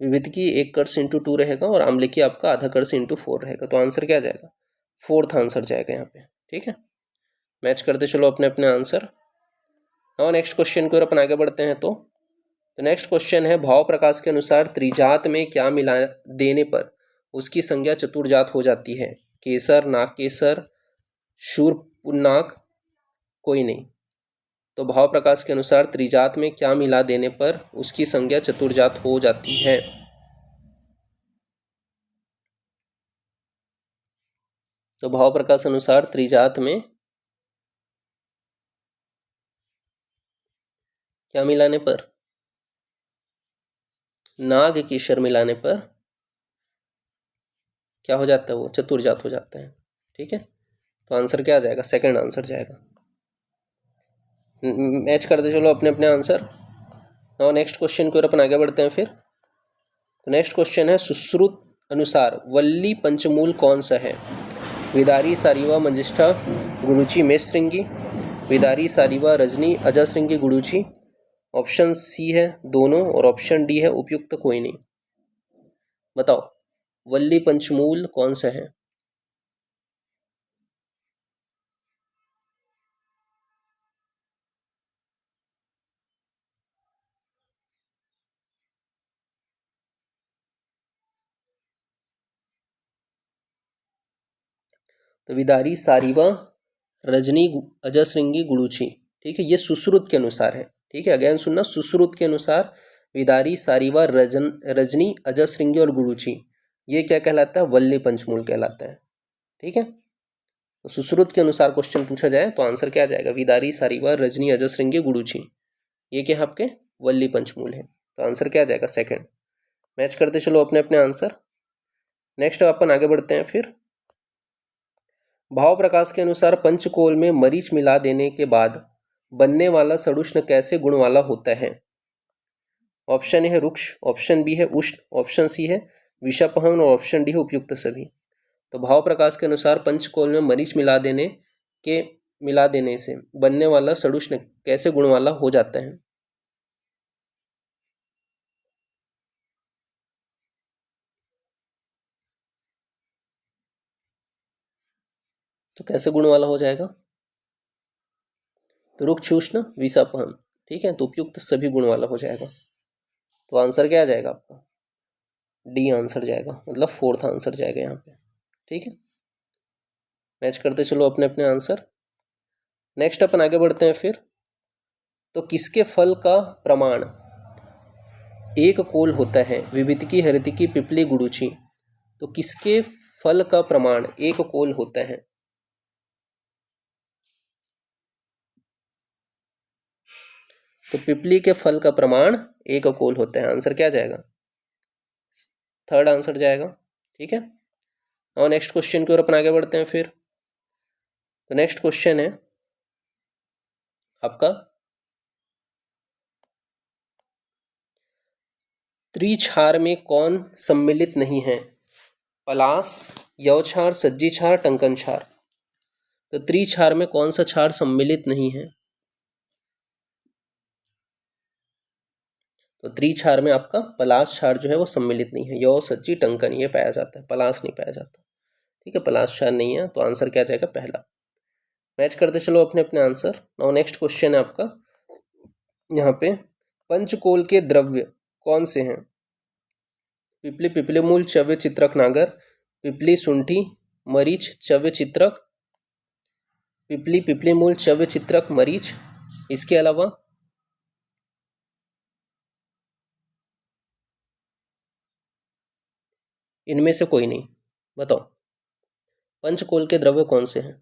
विभीतिकी 1 कर्ष इंटू 2 रहेगा, और आम्लिकी आपका आधा कर्ष इंटू 4 रहेगा। तो आंसर क्या जाएगा? फोर्थ आंसर जाएगा यहाँ पे। ठीक है, मैच करते चलो अपने अपने आंसर। और नेक्स्ट क्वेश्चन की ओर अपन आगे बढ़ते हैं। तो नेक्स्ट क्वेश्चन है, भाव प्रकाश के अनुसार त्रिजात में क्या मिला देने पर उसकी संज्ञा चतुर्जात हो जाती है? केसर, नाग केसर, शूर्पनाख, कोई नहीं। तो भाव प्रकाश के अनुसार त्रिजात में क्या मिला देने पर उसकी संज्ञा चतुर्जात हो जाती है? तो भाव प्रकाश अनुसार त्रिजात में क्या मिलाने पर? नाग केसर मिलाने पर क्या हो जाता है? वो चतुर्जात हो जाता है। ठीक है, तो आंसर क्या आ जाएगा? सेकंड आंसर जाएगा। मैच करते चलो अपने अपने आंसर। और नेक्स्ट क्वेश्चन की ओर अपन आगे बढ़ते हैं फिर। तो नेक्स्ट क्वेश्चन है, सुश्रुत अनुसार वल्ली पंचमूल कौन सा है? विदारी, सारीवा, मंजिष्ठा, गुरुचि, मेषश्रृंगी। विदारी, सारीवा, रजनी, अजश्रृंगी, गुरुचि। ऑप्शन सी है दोनों, और ऑप्शन डी है उपयुक्त कोई नहीं। बताओ, वल्ली पंचमूल कौन सा है? तो विदारी, सारीवा, रजनी, अजश्रृंगी, गुरुचि। ठीक है, ये सुश्रुत के अनुसार है। ठीक है, अगेन सुनना। सुश्रुत के अनुसार विदारी, सारीवा, रजनी, अजश्रृंगी और गुरुची, ये क्या कहलाता है? वल्ली पंचमूल कहलाता है। ठीक है, तो सुश्रुत के अनुसार क्वेश्चन पूछा जाए तो आंसर क्या आ जाएगा? विदारी, सारीवा, रजनी, अजश्रृंगी, गुरुची, ये क्या आपके वल्ली पंचमूल है। तो आंसर क्या आ जाएगा? सेकंड। मैच करते चलो अपने अपने आंसर। नेक्स्ट अपन आगे बढ़ते हैं फिर। भाव प्रकाश के अनुसार पंचकोल में मरीच मिला देने के बाद बनने वाला सड़ुष्ण कैसे गुण वाला होता है? ऑप्शन ए है रुक्ष, ऑप्शन बी है उष्ण, ऑप्शन सी है विषापहन और ऑप्शन डी है उपयुक्त सभी। तो भाव प्रकाश के अनुसार पंचकोल में मरीच मिला देने से बनने वाला सड़ुष्ण कैसे गुण वाला हो जाता है? तो कैसे गुण वाला हो जाएगा? तो रुक्ष, उष्ण, विषापहन। ठीक है, तो उपयुक्त सभी गुण वाला हो जाएगा। तो आंसर क्या आ जाएगा आपका? डी आंसर जाएगा, मतलब फोर्थ आंसर जाएगा यहाँ पे। ठीक है, मैच करते चलो अपने अपने आंसर। नेक्स्ट अपन आगे बढ़ते हैं फिर। तो किसके फल का प्रमाण एक कोल होता है? विवितिकी, हरितिकी, पिपली, गुड़ूची। तो किसके फल का प्रमाण एक कोल होता है? तो पिपली के फल का प्रमाण एक कोल होता है। आंसर क्या जाएगा? थर्ड आंसर जाएगा। ठीक है, और नेक्स्ट क्वेश्चन की ओर अपन आगे बढ़ते हैं फिर। तो नेक्स्ट क्वेश्चन है आपका, त्रिक्षार में कौन सम्मिलित नहीं है? पलाश, यवक्षार, सज्जी क्षार, टंकन क्षार। तो त्रिक्षार में कौन सा क्षार सम्मिलित नहीं है? तो त्रिक्षार में आपका पलाश क्षार जो है वो सम्मिलित नहीं है। यव, सज्जी, टंकन ये पाया जाता है, पलाश नहीं पाया जाता। ठीक है, पलाश क्षार नहीं है, तो आंसर क्या जाएगा? पहला। मैच करते चलो अपने अपने आंसर। नाउ नेक्स्ट क्वेश्चन है आपका यहाँ पे, पंचकोल के द्रव्य कौन से हैं? पिपली, पिपली मूल, चव्य चित्रक, नागर, पिपली, शुंठी, मरीच, चव्य चित्रक, पिपली, पिपली मूल, चव्य चित्रक, मरीच, इसके अलावा इनमें से कोई नहीं। बताओ पंचकोल के द्रव्य कौन से हैं?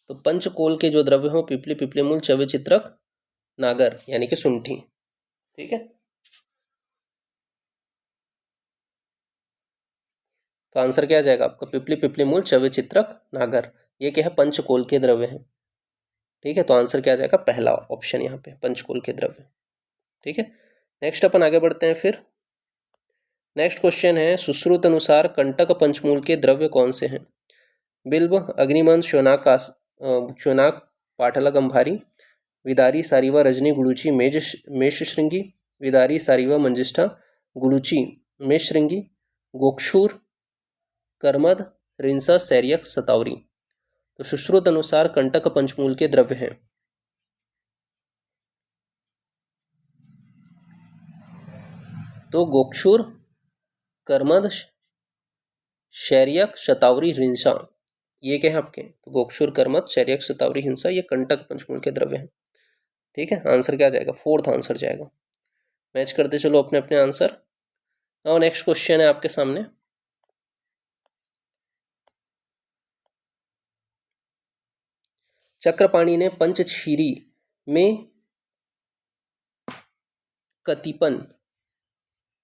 तो पंचकोल के जो द्रव्य हो, पिपली, पिपली मूल, चव्य चित्रक, नागर यानी कि शुंठी। ठीक है, तो आंसर क्या आ जाएगा आपका? पिपली, पिपली मूल, चव्य चित्रक, नागर, ये क्या है? पंचकोल के द्रव्य हैं। ठीक है, तो आंसर क्या आ जाएगा? पहला ऑप्शन यहाँ पे, पंचकोल के द्रव्य। ठीक है, नेक्स्ट अपन आगे बढ़ते हैं फिर। नेक्स्ट क्वेश्चन है, सुश्रुत अनुसार कंटक पंचमूल के द्रव्य कौन से हैं? बिल्व, अग्निमंद, शोनाक, पाटला, गंभारी, विदारी, सारीवा, रजनी, गुड़ूची, मेष श्रृंगी, विदारी, सारीवा, मंजिष्ठा, गुड़ूची, मेष श्रृंगी, गोक्षूर, कर्मद, रिंसा, सैरियक, सतावरी। तो सुश्रुत अनुसार कंटक पंचमूल के द्रव्य हैं। तो गोक्षुर, कर्मद, शैरियक, शतावरी, हिंसा, ये क्या है आपके? तो गोक्षुर, कर्मद, शैरियक, शतावरी, हिंसा, ये कंटक पंचमूल के द्रव्य हैं। ठीक है, आंसर क्या जाएगा? फोर्थ आंसर जाएगा। मैच करते चलो अपने अपने आंसर। और नेक्स्ट क्वेश्चन है आपके सामने, चक्रपाणी ने पंचक्षीरी में कतिपन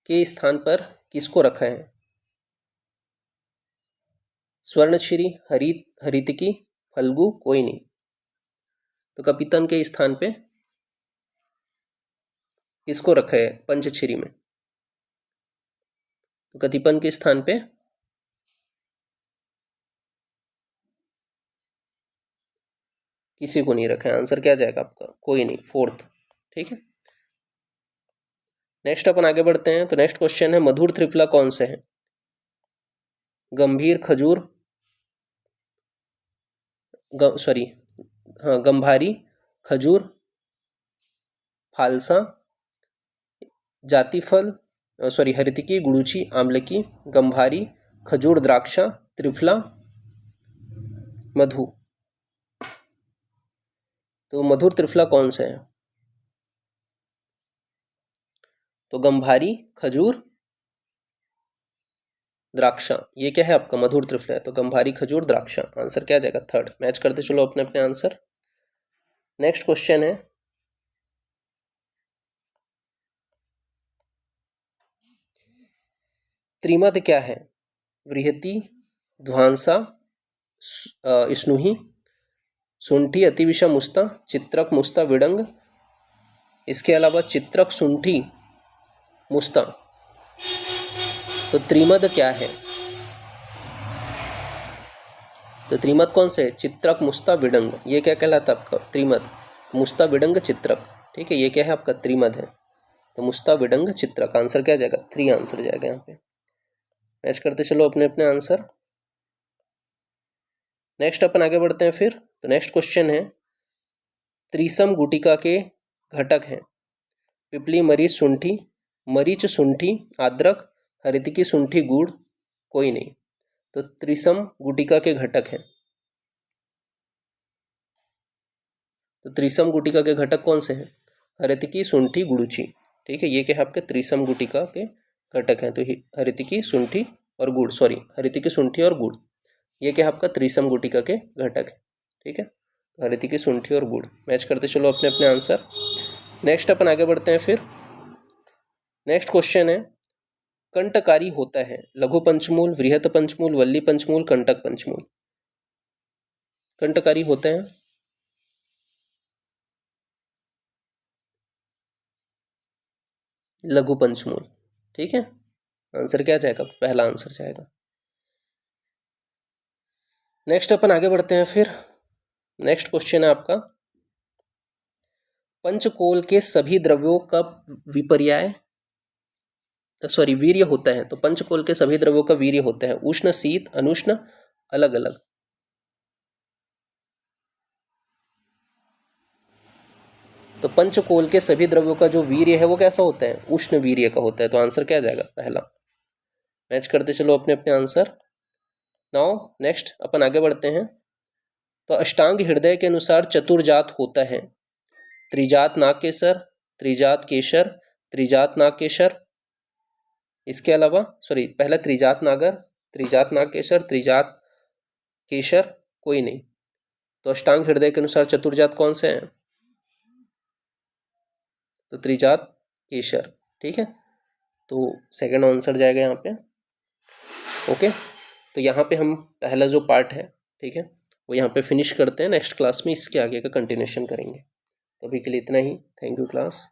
के स्थान पर किसको रखा है? स्वर्णक्षीरी, हरितिकी, फल्गु, कोई नहीं। तो कपितन के स्थान पे किसको रखा है पंचक्षीरी में? तो कतिपन के स्थान पे किसी को नहीं रखा है। आंसर क्या जाएगा आपका? कोई नहीं, फोर्थ। ठीक है, नेक्स्ट अपन आगे बढ़ते हैं। तो नेक्स्ट क्वेश्चन है, मधुर त्रिफला कौन से है? गंभीर, खजूर, गंभारी, खजूर, फालसा, जातिफल, हरितिकी, गुड़ूची, आमलकी, गंभारी, खजूर, द्राक्षा, त्रिफला, मधु। तो मधुर त्रिफला कौन सा है? तो गंभारी, खजूर, द्राक्षा, ये क्या है आपका? मधुर त्रिफला है। तो गंभारी, खजूर, द्राक्षा, आंसर क्या आ जाएगा? थर्ड। मैच करते चलो अपने अपने आंसर। नेक्स्ट क्वेश्चन है, त्रिमद क्या है? वृहति, ध्वांसा, स्नुही, सुंठी, अतिविषा, मुस्ता, चित्रक, मुस्ता, विडंग। इसके अलावा चित्रक, सुंठी, मुस्ता। तो त्रिमद क्या है? तो त्रिमद कौन से है? चित्रक, मुस्ता, विडंग। ये क्या कहलाता है आपका? त्रिमद। मुस्ता, विडंग, चित्रक। ठीक है, ये क्या है आपका? त्रिमद है। तो मुस्ता, विडंग, चित्रक, आंसर क्या जाएगा? 3 आंसर जाएगा यहाँ पे। मैच करते चलो अपने अपने आंसर। नेक्स्ट अपन आगे बढ़ते हैं फिर। तो नेक्स्ट क्वेश्चन है, त्रिसम गुटिका के घटक हैं पिपली, मरीच, शुंठी, मरीच, शुंठी, अदरक, हरितिकी, शुंठी, गुड़, कोई नहीं। तो त्रिसम गुटिका के घटक हैं। तो त्रिसम गुटिका के घटक कौन से हैं? हरितिकी, शुंठी, गुड़ूची। ठीक है, ये क्या है आपके? त्रिसम गुटिका के घटक हैं। तो हरितिकी, शुंठी और गुड़, हरितिकी, शुंठी और गुड़, ये क्या है आपका? त्रिसम गुटिका के घटक है। ठीक है, तो हरितिकी, शुंठी और गुड़। मैच करते चलो अपने अपने आंसर। नेक्स्ट अपन आगे बढ़ते हैं फिर। नेक्स्ट क्वेश्चन है, कंटकारी होता है लघु पंचमूल, वृहत पंचमूल, वल्ली पंचमूल, कंटक पंचमूल। कंटकारी होते हैं लघु पंचमूल। ठीक है, आंसर क्या जाएगा? पहला आंसर जाएगा। नेक्स्ट अपन आगे बढ़ते हैं फिर। नेक्स्ट क्वेश्चन है आपका, पंचकोल के सभी द्रव्यों का विपर्याय वीर्य होता है। तो पंचकोल के सभी द्रव्यों का वीर्य होता है उष्ण, शीत, अनुष्ण, अलग अलग। तो पंचकोल के सभी द्रव्यों का जो वीर्य है वो कैसा होता है? उष्ण वीर्य का होता है। तो आंसर क्या जाएगा? पहला। मैच करते चलो अपने अपने आंसर। नाउ नेक्स्ट अपन आगे बढ़ते हैं। तो अष्टांग हृदय के अनुसार चतुर्जात होता है त्रिजात नागकेसर, त्रिजात केसर, त्रिजात नागकेसर। इसके अलावा पहला त्रिजात नागर, त्रिजात नागकेसर, त्रिजात केसर, कोई नहीं। तो अष्टांग हृदय के अनुसार चतुर्जात कौन से हैं? तो त्रिजात केसर। ठीक है, तो सेकंड आंसर जाएगा यहाँ पे। ओके, तो यहाँ पे हम पहला जो पार्ट है, ठीक है, वो यहाँ पे फिनिश करते हैं। नेक्स्ट क्लास में इसके आगे का कंटिन्यूशन करेंगे। तो अभी के लिए इतना ही। Thank you class.